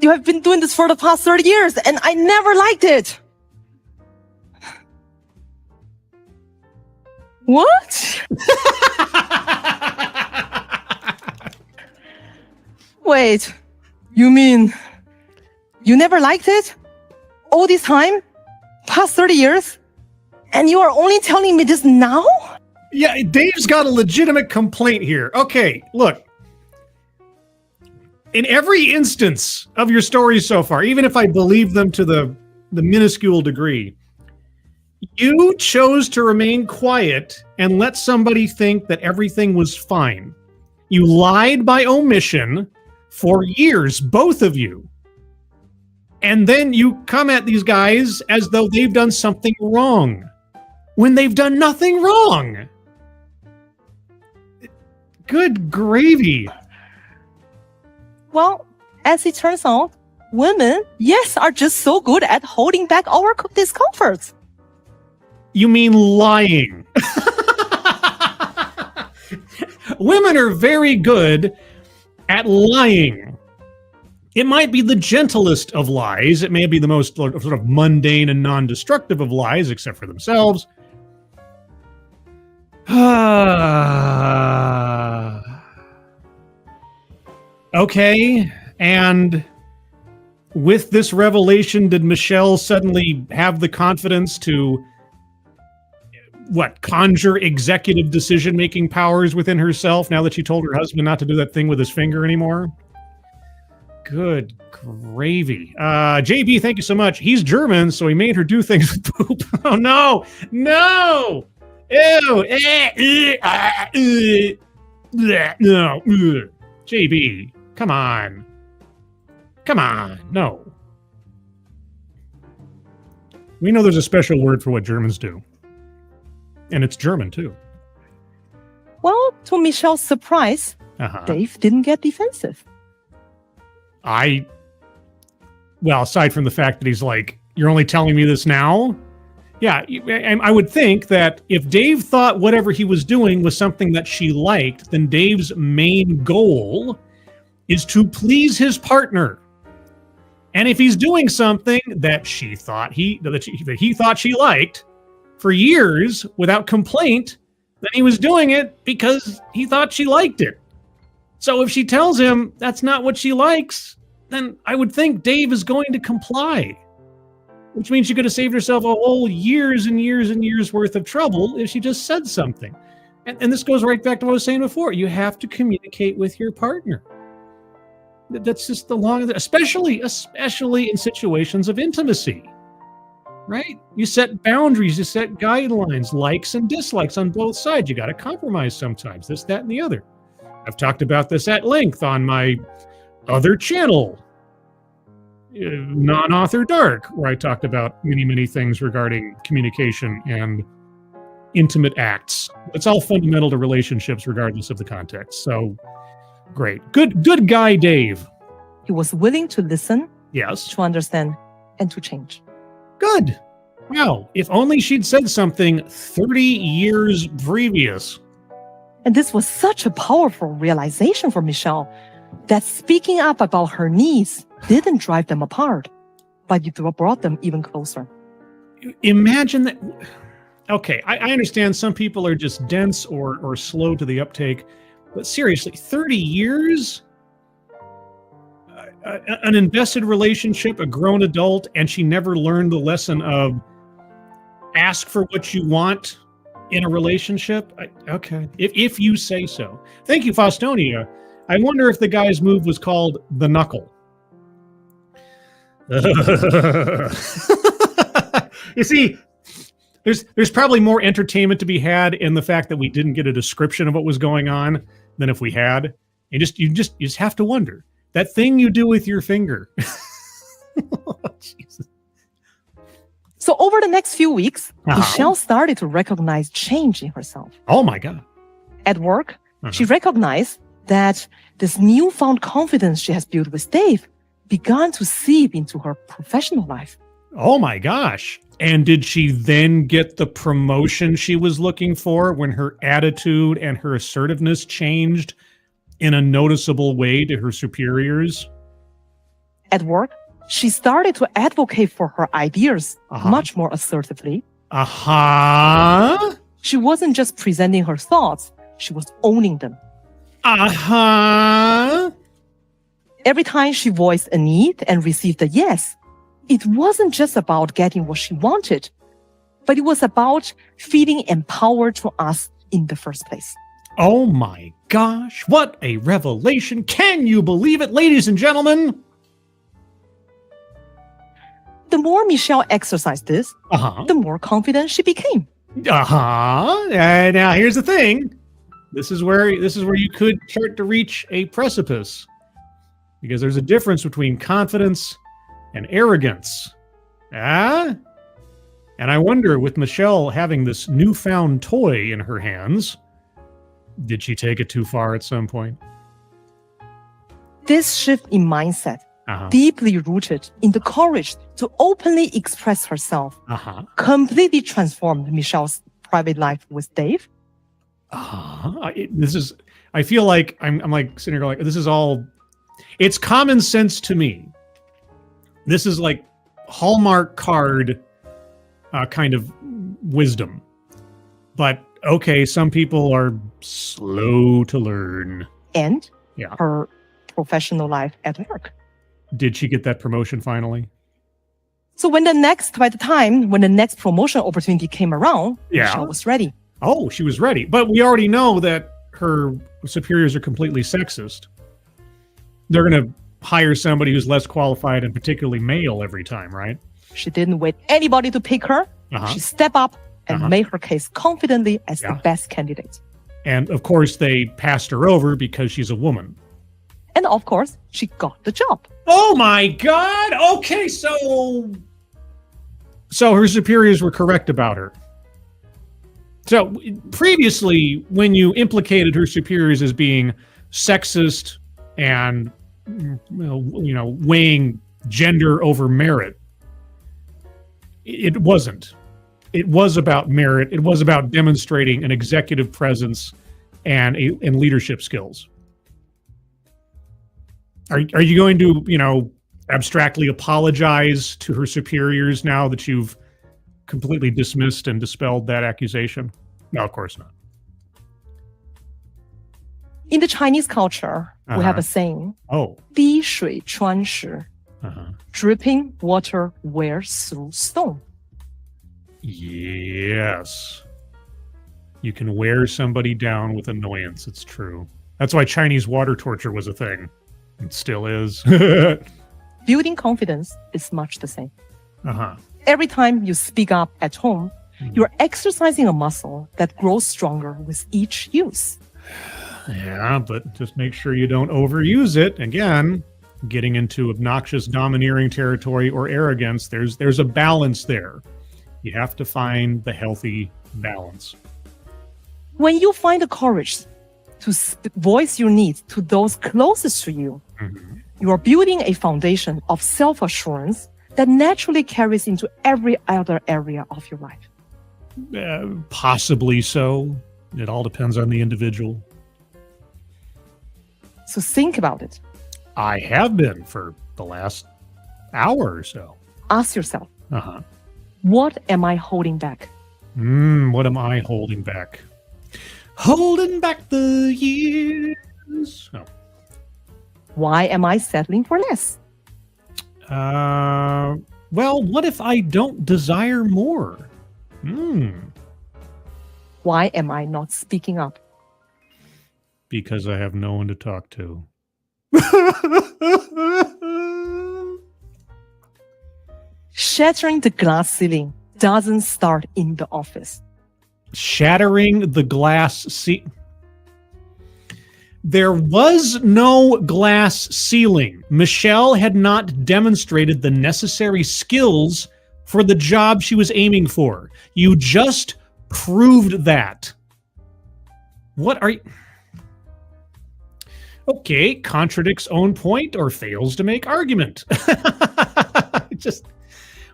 You have been doing this for the past 30 years, and I never liked it. What? Wait, you mean you never liked it? All this time? Past 30 years? And you are only telling me this now? Yeah, Dave's got a legitimate complaint here. Okay, look. In every instance of your stories so far, even if I believe them to the minuscule degree, you chose to remain quiet and let somebody think that everything was fine. You lied by omission for years, both of you. And then you come at these guys as though they've done something wrong, when they've done nothing wrong. Good gravy. Well, as it turns out, women, yes, are just so good at holding back our discomforts. You mean lying. Women are very good at lying. It might be the gentlest of lies. It may be the most sort of mundane and non-destructive of lies, except for themselves. Okay, and with this revelation, did Michelle suddenly have the confidence to, conjure executive decision-making powers within herself now that she told her husband not to do that thing with his finger anymore? Good gravy. JB, thank you so much. He's German, so he made her do things with poop. Oh, no! No! Ew! No! JB, come on. Come on. No. We know there's a special word for what Germans do. And it's German, too. Well, to Michelle's surprise, Dave didn't get defensive. Well, aside from the fact that he's like, you're only telling me this now? Yeah, I would think that if Dave thought whatever he was doing was something that she liked, then Dave's main goal is to please his partner. And if he's doing something that he thought she liked for years without complaint, then he was doing it because he thought she liked it. So if she tells him that's not what she likes, then I would think Dave is going to comply. Which means she could have saved herself a whole years and years and years worth of trouble if she just said something. And this goes right back to what I was saying before. You have to communicate with your partner. That's just the long, especially in situations of intimacy, right? You set boundaries, you set guidelines, likes and dislikes on both sides. You got to compromise sometimes, this, that, and the other. I've talked about this at length on my other channel, Non-Author Dark, where I talked about many, many things regarding communication and intimate acts. It's all fundamental to relationships, regardless of the context. So, great. Good guy, Dave. He was willing to listen, yes, to understand, and to change. Good. Wow. If only she'd said something 30 years previous. And this was such a powerful realization for Michelle, that speaking up about her needs didn't drive them apart, but it brought them even closer. Imagine that. Okay, I understand some people are just dense or slow to the uptake, but seriously, 30 years? An invested relationship, a grown adult, and she never learned the lesson of ask for what you want in a relationship? Okay, if you say so. Thank you, Faustonia. I wonder if the guy's move was called the knuckle. You see, there's probably more entertainment to be had in the fact that we didn't get a description of what was going on than if we had. You just have to wonder. That thing you do with your finger. Oh, Jesus. So over the next few weeks, Michelle started to recognize change in herself. Oh my God. At work, she recognized that this newfound confidence she has built with Dave began to seep into her professional life. Oh my gosh. And did she then get the promotion she was looking for when her attitude and her assertiveness changed in a noticeable way to her superiors? At work, she started to advocate for her ideas much more assertively. She wasn't just presenting her thoughts, she was owning them. Every time she voiced a need and received a yes, it wasn't just about getting what she wanted, but it was about feeling empowered to ask in the first place. Oh my gosh, what a revelation. Can you believe it, ladies and gentlemen? The more Michelle exercised this, the more confident she became. Now here's the thing. This is where you could start to reach a precipice, because there's a difference between confidence and arrogance. And I wonder, with Michelle having this newfound toy in her hands, did she take it too far at some point? This shift in mindset, deeply rooted in the courage to openly express herself, completely transformed Michelle's private life with Dave. I feel like I'm like sitting here going, this is all, it's common sense to me. This is like Hallmark card kind of wisdom. But okay, some people are slow to learn. And her professional life at work. Did she get that promotion finally? So when the next promotion opportunity came around, Michelle was ready. Oh, she was ready. But we already know that her superiors are completely sexist. They're going to hire somebody who's less qualified and particularly male every time, right? She didn't wait anybody to pick her. She stepped up and made her case confidently as the best candidate. And of course, they passed her over because she's a woman. And of course, she got the job. Oh my God! Okay, so her superiors were correct about her. So previously, when you implicated her superiors as being sexist and weighing gender over merit, it wasn't. It was about merit. It was about demonstrating an executive presence and leadership skills. Are you going to, abstractly apologize to her superiors now that you've completely dismissed and dispelled that accusation? No, of course not. In the Chinese culture, we have a saying, 滴水穿石, dripping water wears through stone. Yes. You can wear somebody down with annoyance. It's true. That's why Chinese water torture was a thing. It still is. Building confidence is much the same. Every time you speak up at home, you're exercising a muscle that grows stronger with each use. Yeah, but just make sure you don't overuse it. Again, getting into obnoxious, domineering territory or arrogance, there's a balance there. You have to find the healthy balance. When you find the courage to voice your needs to those closest to you, you are building a foundation of self-assurance that naturally carries into every other area of your life. Possibly so. It all depends on the individual. So think about it. I have been for the last hour or so. Ask yourself, what am I holding back? What am I holding back? Holding back the years. Oh. Why am I settling for less? Well, what if I don't desire more? Why am I not speaking up? Because I have no one to talk to. Shattering the glass ceiling doesn't start in the office. Shattering the glass ceiling. There was no glass ceiling. Michelle had not demonstrated the necessary skills for the job she was aiming for. You just proved that. What are you... Okay, contradicts own point or fails to make argument.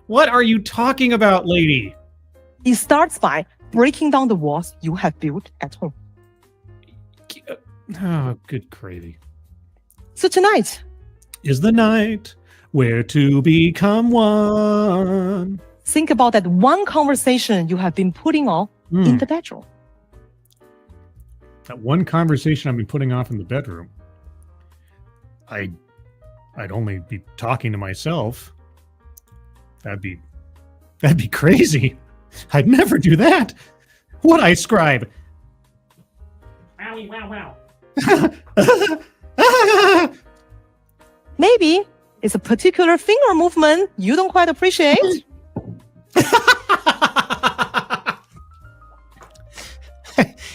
What are you talking about, lady? It starts by breaking down the walls you have built at home. Oh, good gravy. So tonight is the night where to become one. Think about that one conversation you have been putting off in the bedroom. That one conversation I've been putting off in the bedroom. I'd only be talking to myself. That'd be crazy. I'd never do that. What I scribe? Owie, wow, wow. Maybe it's a particular finger movement you don't quite appreciate.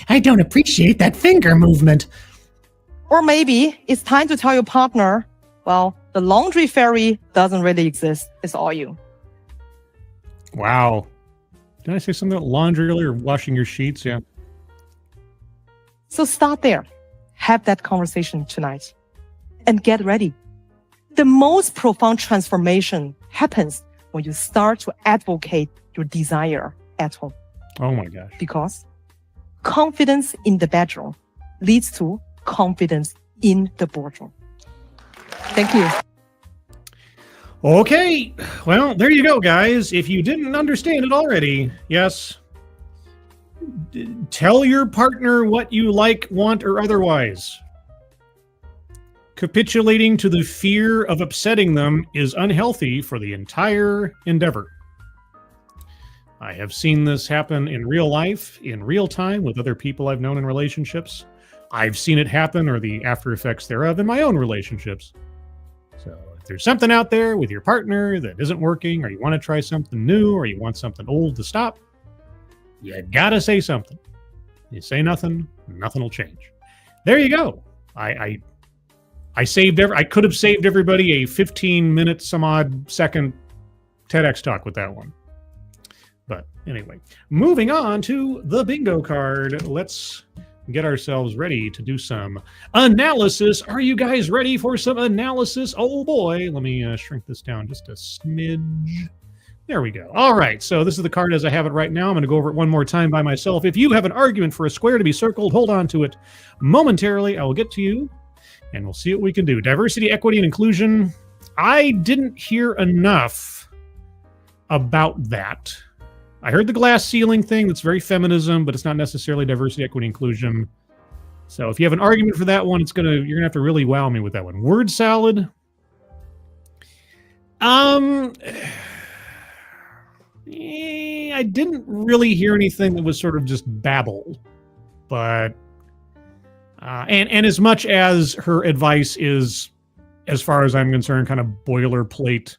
I don't appreciate that finger movement. Or maybe it's time to tell your partner, well, the laundry fairy doesn't really exist. It's all you. Wow. Did I say something about laundry earlier? Washing your sheets? Yeah. So start there. Have that conversation tonight. And get ready. The most profound transformation happens when you start to advocate your desire at home. Oh my gosh. Because confidence in the bedroom leads to confidence in the boardroom. Thank you. Okay. Well, there you go, guys. If you didn't understand it already, yes, tell your partner what you like, want, or otherwise. Capitulating to the fear of upsetting them is unhealthy for the entire endeavor. I have seen this happen in real life, in real time, with other people I've known in relationships. I've seen it happen, or the after effects thereof, in my own relationships. So if there's something out there with your partner that isn't working, or you want to try something new, or you want something old to stop, you gotta say something. You say nothing, nothing will change. There you go. I could have saved everybody a 15-minute some odd second TEDx talk with that one. But anyway, moving on to the bingo card. Let's get ourselves ready to do some analysis. Are you guys ready for some analysis? Oh boy, let me shrink this down just a smidge. There we go. All right, so this is the card as I have it right now. I'm going to go over it one more time by myself. If you have an argument for a square to be circled, hold on to it momentarily. I will get to you, and we'll see what we can do. Diversity, equity, and inclusion. I didn't hear enough about that. I heard the glass ceiling thing. That's very feminism, but it's not necessarily diversity, equity, inclusion. So if you have an argument for that one, you're gonna have to really wow me with that one. Word salad. I didn't really hear anything that was sort of just babble, but and as much as her advice is, as far as I'm concerned, kind of boilerplate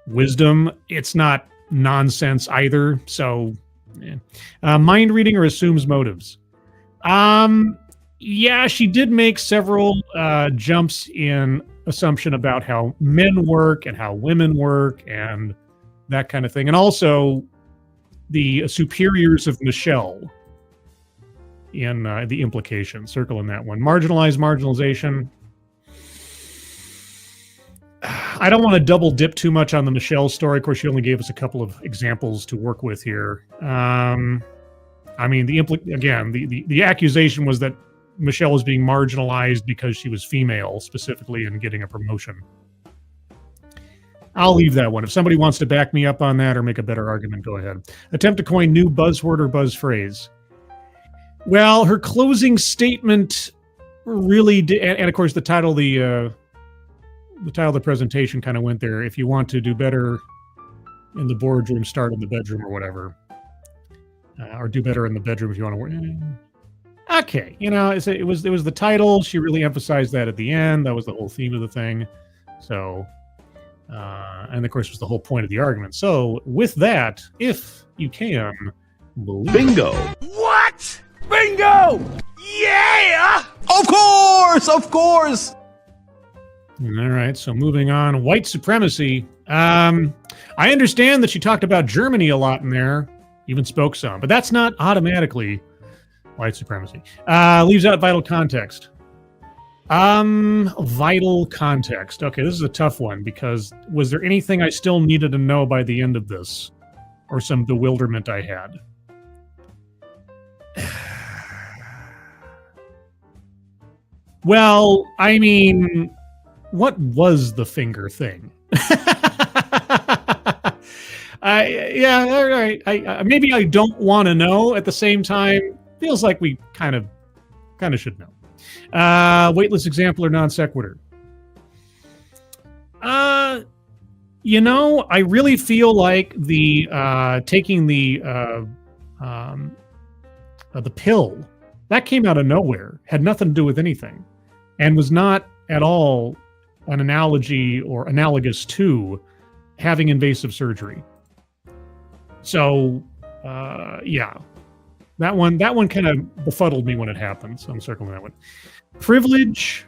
wisdom, it's not nonsense either. So mind reading or assumes motives. Yeah, she did make several jumps in assumption about how men work and how women work and that kind of thing, and also the superiors of Michelle in the implication. Circle in that one. Marginalization. I don't want to double dip too much on the Michelle story. Of course, she only gave us a couple of examples to work with here. I mean, the accusation was that Michelle was being marginalized because she was female, specifically, and getting a promotion. I'll leave that one. If somebody wants to back me up on that or make a better argument, go ahead. Attempt to coin new buzzword or buzz phrase. Well, her closing statement really did, and of course the title of the presentation kind of went there. If you want to do better in the boardroom, start in the bedroom or whatever. Or do better in the bedroom if you want to work. Okay, it was the title. She really emphasized that at the end. That was the whole theme of the thing. So, and of course, was the whole point of the argument. So, with that, if you can, Bingo. What? Bingo! Yeah! Of course! All right, so moving on. White supremacy. I understand that she talked about Germany a lot in there, even spoke some, but that's not automatically white supremacy. Leaves out vital context. Vital context. Okay, this is a tough one because was there anything I still needed to know by the end of this? Or some bewilderment I had? Well, I mean, what was the finger thing? Yeah, all right. I maybe I don't want to know. At the same time, feels like we kind of should know. Weightless example or non sequitur. I really feel like the taking the pill that came out of nowhere, had nothing to do with anything, and was not at all an analogy or analogous to having invasive surgery. So, yeah, that one kind of befuddled me when it happened. So I'm circling that one. Privilege.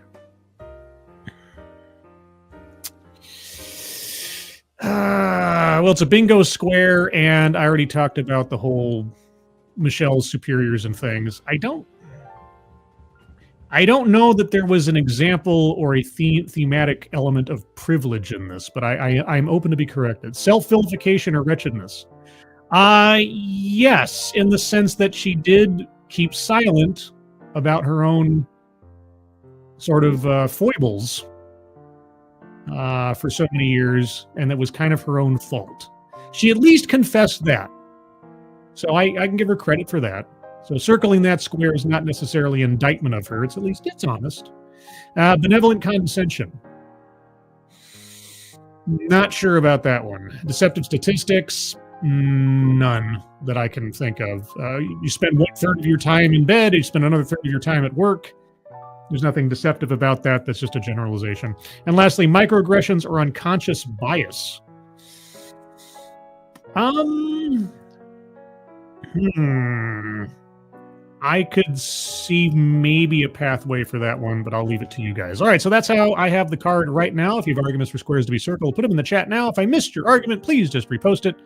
Well, it's a bingo square, and I already talked about the whole Michelle's superiors and things. I don't know that there was an example or a thematic element of privilege in this, but I'm open to be corrected. Self-vilification or wretchedness? Yes, in the sense that she did keep silent about her own sort of foibles for so many years, and that was kind of her own fault. She at least confessed that. So I can give her credit for that. So circling that square is not necessarily indictment of her. It's at least it's honest. Benevolent condescension. Not sure about that one. Deceptive statistics. None that I can think of. You spend 1/3 of your time in bed. You spend another 1/3 of your time at work. There's nothing deceptive about that. That's just a generalization. And lastly, microaggressions or unconscious bias. I could see maybe a pathway for that one, but I'll leave it to you guys. All right, so that's how I have the card right now. If you have arguments for squares to be circled, put them in the chat now. If I missed your argument, please just repost it,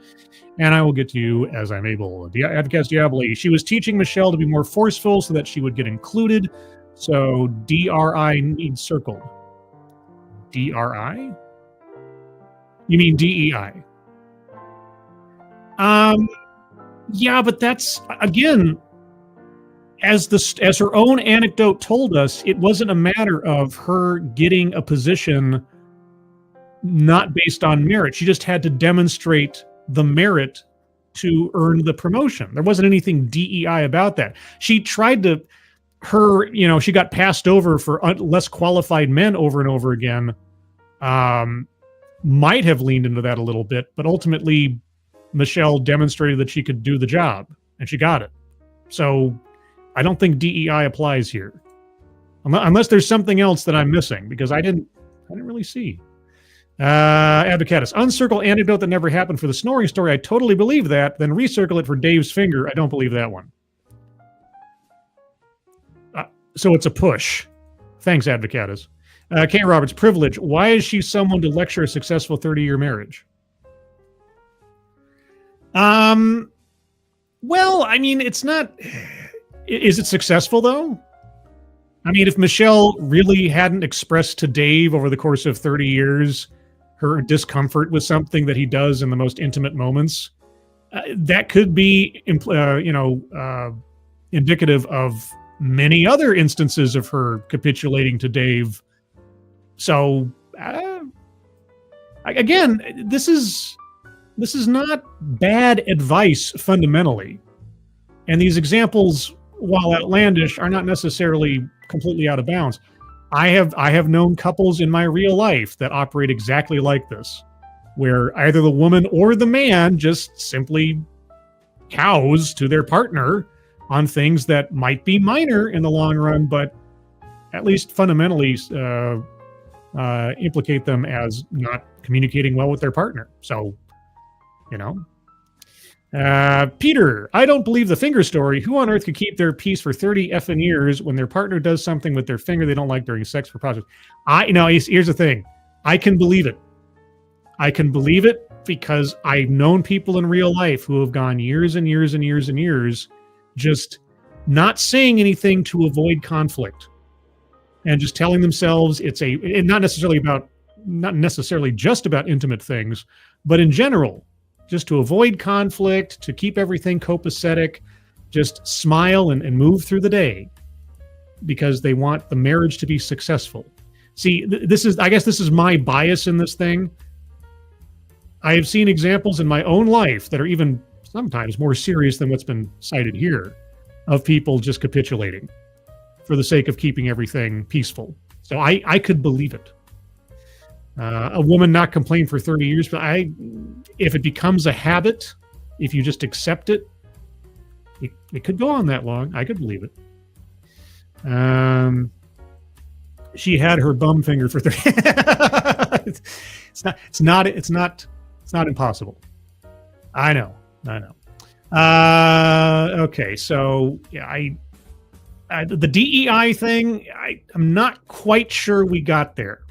and I will get to you as I'm able. Advocates Diaboli. She was teaching Michelle to be more forceful so that she would get included. So DRI needs circled. DRI? You mean DEI? Yeah, but that's, again, as her own anecdote told us, it wasn't a matter of her getting a position not based on merit. She just had to demonstrate the merit to earn the promotion. There wasn't anything DEI about that. She tried to, she got passed over for less qualified men over and over again. Might have leaned into that a little bit, but ultimately Michelle demonstrated that she could do the job, and she got it. So I don't think DEI applies here, unless there's something else that I'm missing, because I didn't really see. Advocatus. Uncircle anecdote that never happened for the snoring story. I totally believe that. Then recircle it for Dave's finger. I don't believe that one. So it's a push. Thanks, Advocatus. K. Roberts. Privilege. Why is she someone to lecture a successful 30-year marriage? Well, I mean, it's not... Is it successful, though? I mean, if Michelle really hadn't expressed to Dave over the course of 30 years her discomfort with something that he does in the most intimate moments, that could be, indicative of many other instances of her capitulating to Dave. So, again, this is not bad advice fundamentally. And these examples, while outlandish, are not necessarily completely out of bounds. I have known couples in my real life that operate exactly like this, where either the woman or the man just simply cows to their partner on things that might be minor in the long run, but at least fundamentally implicate them as not communicating well with their partner. So, Peter, I don't believe the finger story. Who on earth could keep their peace for 30 effing years when their partner does something with their finger they don't like during sex for projects? Here's the thing. I can believe it. I can believe it because I've known people in real life who have gone years and years and years and years just not saying anything to avoid conflict and just telling themselves not necessarily just about intimate things, but in general, just to avoid conflict, to keep everything copacetic, just smile and move through the day because they want the marriage to be successful. See, I guess this is my bias in this thing. I have seen examples in my own life that are even sometimes more serious than what's been cited here, of people just capitulating for the sake of keeping everything peaceful. So I could believe it. A woman not complain for 30 years, but if it becomes a habit, if you just accept it, it could go on that long. I could believe it. She had her bum finger for 30. It's not impossible. I know. Okay, so yeah, the DEI thing, I'm not quite sure we got there.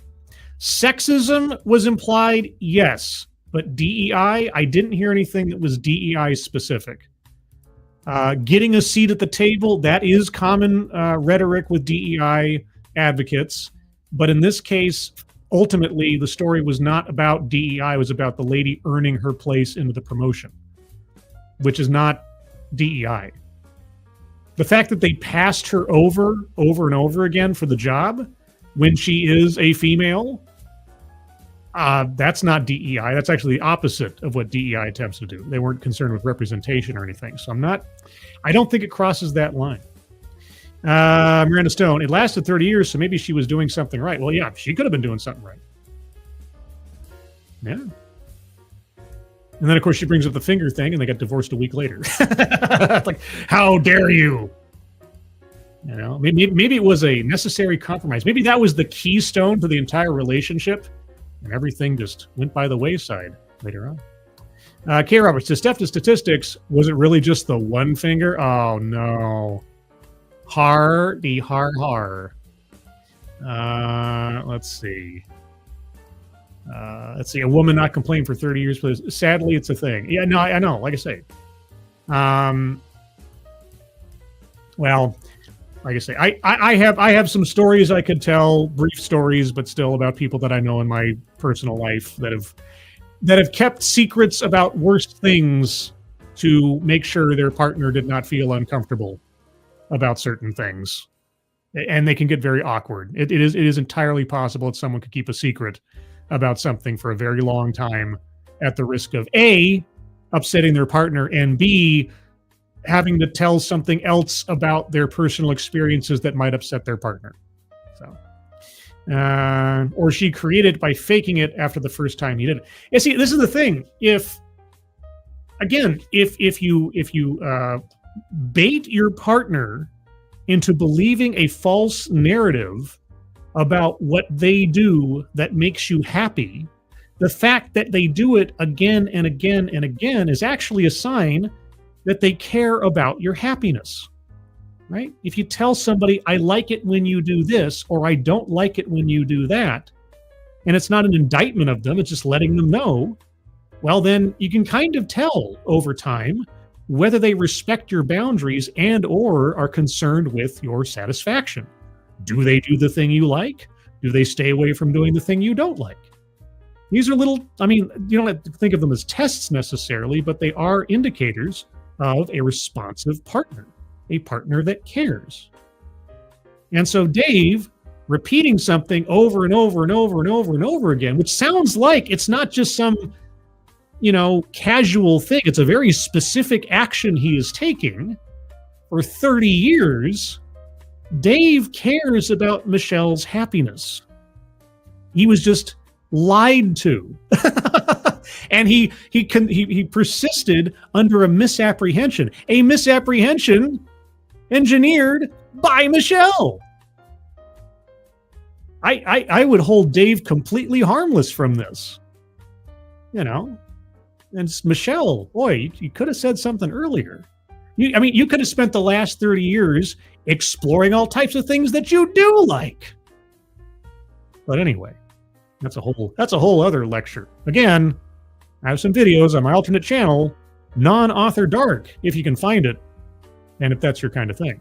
Sexism was implied, yes, but DEI, I didn't hear anything that was DEI specific. Getting a seat at the table, that is common rhetoric with DEI advocates. But in this case, ultimately, the story was not about DEI. It was about the lady earning her place into the promotion, which is not DEI. The fact that they passed her over and over again for the job when she is a female, that's not DEI. That's actually the opposite of what DEI attempts to do. They weren't concerned with representation or anything. So I don't think it crosses that line. Miranda Stone, it lasted 30 years, so maybe she was doing something right. Well, yeah, she could have been doing something right. Yeah. And then, of course, she brings up the finger thing, and they got divorced a week later. Like, how dare you? You know, maybe it was a necessary compromise. Maybe that was the keystone to the entire relationship, and everything just went by the wayside later on. K. Roberts, to step to statistics, was it really just the one finger? Oh, no. Har. Let's see. A woman not complaining for 30 years, but sadly, it's a thing. Yeah, no, I know. Like I say, well, like I say, I have some stories I could tell, brief stories, but still about people that I know in my personal life that have kept secrets about worse things to make sure their partner did not feel uncomfortable about certain things, and they can get very awkward. It is entirely possible that someone could keep a secret about something for a very long time at the risk of A, upsetting their partner, and B, having to tell something else about their personal experiences that might upset their partner. So, or she created it by faking it after the first time he did it. And see, this is the thing. If you bait your partner into believing a false narrative about what they do that makes you happy, the fact that they do it again and again and again is actually a sign that they care about your happiness, right? If you tell somebody, I like it when you do this, or I don't like it when you do that, and it's not an indictment of them, it's just letting them know, well, then you can kind of tell over time whether they respect your boundaries and or are concerned with your satisfaction. Do they do the thing you like? Do they stay away from doing the thing you don't like? These are little, you don't have to think of them as tests necessarily, but they are indicators of a responsive partner, a partner that cares. And so Dave repeating something over and over and over and over and over again, which sounds like it's not just some, casual thing. It's a very specific action he is taking for 30 years. Dave cares about Michelle's happiness. He was just lied to. And he persisted under a misapprehension engineered by Michelle. I would hold Dave completely harmless from this. And Michelle, boy, you could have said something earlier. You could have spent the last 30 years exploring all types of things that you do like. But anyway, that's a whole other lecture. Again, I have some videos on my alternate channel, Non-Author Dark, if you can find it, and if that's your kind of thing.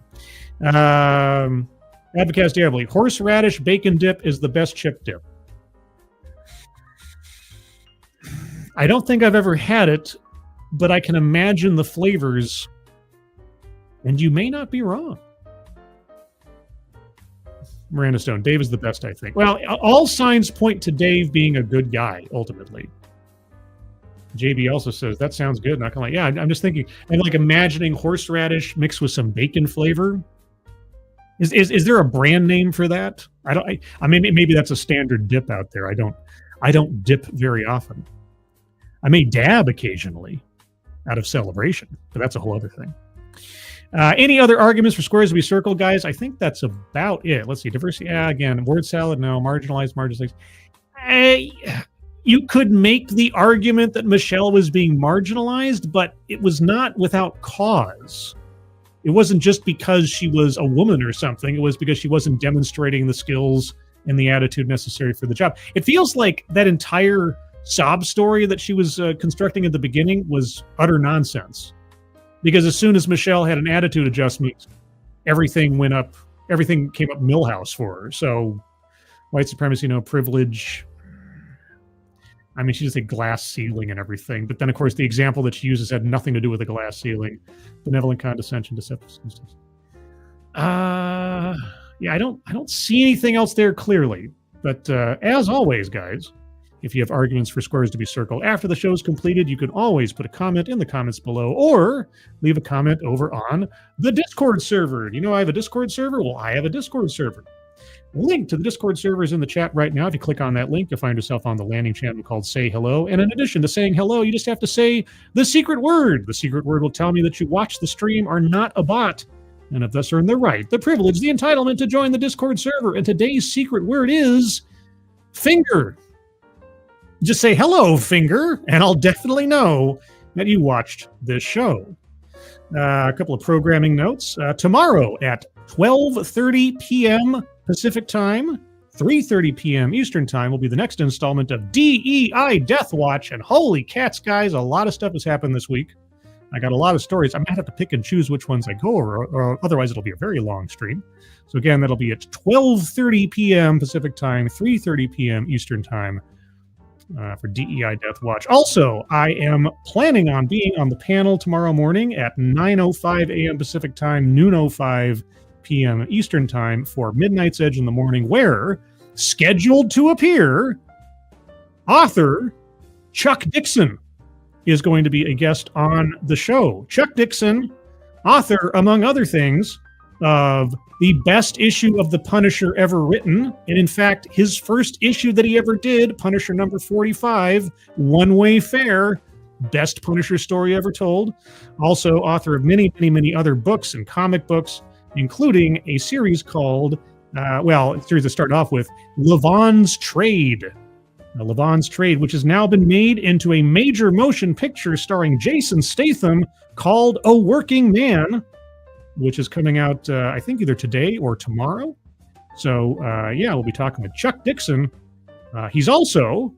Advocast Diablo, horseradish bacon dip is the best chip dip. I don't think I've ever had it, but I can imagine the flavors, and you may not be wrong. Miranda Stone, Dave is the best, I think. Well, all signs point to Dave being a good guy, ultimately. JB also says, that sounds good. Not gonna lie. Yeah, I'm just thinking, I'm like imagining horseradish mixed with some bacon flavor. Is there a brand name for that? I mean, maybe that's a standard dip out there. I don't dip very often. I may dab occasionally out of celebration, but that's a whole other thing. Any other arguments for squares to be circled, guys? I think that's about it. Let's see. Diversity. Again, word salad. No. Marginalized. You could make the argument that Michelle was being marginalized, but it was not without cause. It wasn't just because she was a woman or something. It was because she wasn't demonstrating the skills and the attitude necessary for the job. It feels like that entire sob story that she was constructing at the beginning was utter nonsense. because as soon as Michelle had an attitude adjustment, everything went up. Everything came up Millhouse for her. So white supremacy, no privilege. I mean, she just said glass ceiling and everything. But then, of course, the example that she uses had nothing to do with the glass ceiling. Benevolent condescension, deceptive. Yeah, I don't see anything else there clearly. But as always, guys, if you have arguments for squares to be circled after the show is completed, you can always put a comment in the comments below or leave a comment over on the Discord server. Do you know I have a Discord server? Well, I have a Discord server. Link to the Discord server is in the chat right now. If you click on that link, you'll find yourself on the landing channel called Say Hello. And in addition to saying hello, you just have to say the secret word. The secret word will tell me that you watched the stream, are not a bot, and have thus earned the right, the privilege, the entitlement to join the Discord server. And today's secret word is finger. Just say hello, finger, and I'll definitely know that you watched this show. A couple of programming notes. Tomorrow at 12:30 p.m. Pacific Time, 3:30 p.m. Eastern Time will be the next installment of DEI Death Watch. And holy cats, guys, a lot of stuff has happened this week. I got a lot of stories. I might have to pick and choose which ones I go over, or otherwise it'll be a very long stream. So again, that'll be at 12:30 p.m. Pacific Time, 3:30 p.m. Eastern Time for DEI Death Watch. Also, I am planning on being on the panel tomorrow morning at 9:05 a.m. Pacific Time, noon 05 p.m. Eastern Time for Midnight's Edge in the Morning, where scheduled to appear author Chuck Dixon is going to be a guest on the show. Chuck Dixon, author, among other things, of the best issue of The Punisher ever written. And in fact, his first issue that he ever did, Punisher number 45, One Way Fair, best Punisher story ever told. Also author of many, many, many other books and comic books, including a series called, a series that started off with Levon's Trade. Now, Levon's Trade, which has now been made into a major motion picture starring Jason Statham called A Working Man, which is coming out, I think, either today or tomorrow. So, we'll be talking with Chuck Dixon. He's also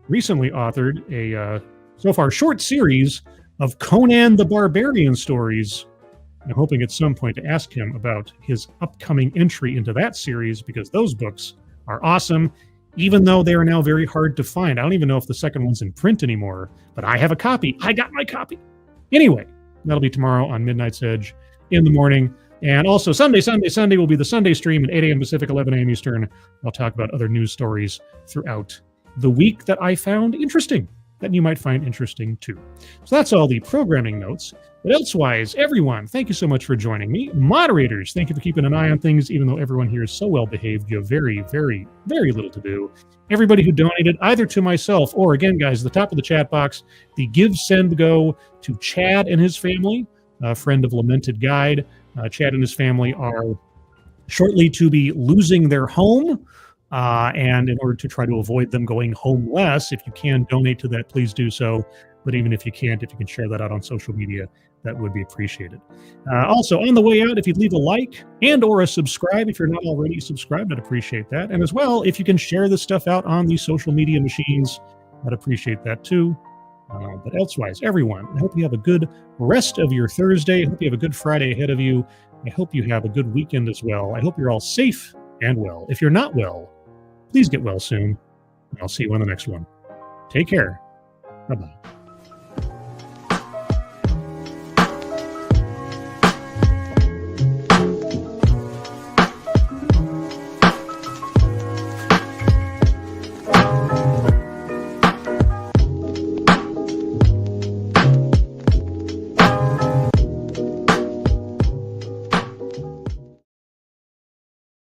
recently authored a, so far, short series of Conan the Barbarian stories. I'm hoping at some point to ask him about his upcoming entry into that series, because those books are awesome, even though they are now very hard to find. I don't even know if the second one's in print anymore, but I have a copy. I got my copy. Anyway, that'll be tomorrow on Midnight's Edge in the morning. And also Sunday will be the Sunday stream at 8 a.m. Pacific, 11 a.m. Eastern. I'll talk about other news stories throughout the week that I found interesting, that you might find interesting too. So that's all the programming notes. But elsewise, everyone, thank you so much for joining me. Moderators, thank you for keeping an eye on things, even though everyone here is so well behaved. You have very, very, very little to do. Everybody who donated, either to myself or, again, guys, at the top of the chat box, the give, send, go to Chad and his family, a friend of Lamented Guide. Chad and his family are shortly to be losing their home. And in order to try to avoid them going homeless, if you can donate to that, please do so. But even if you can't, if you can share that out on social media, that would be appreciated. Also, on the way out, if you'd leave a like and or a subscribe, if you're not already subscribed, I'd appreciate that. And as well, if you can share this stuff out on the social media machines, I'd appreciate that too. But elsewise, everyone, I hope you have a good rest of your Thursday. I hope you have a good Friday ahead of you. I hope you have a good weekend as well. I hope you're all safe and well. If you're not well, please get well soon. I'll see you on the next one. Take care. Bye-bye.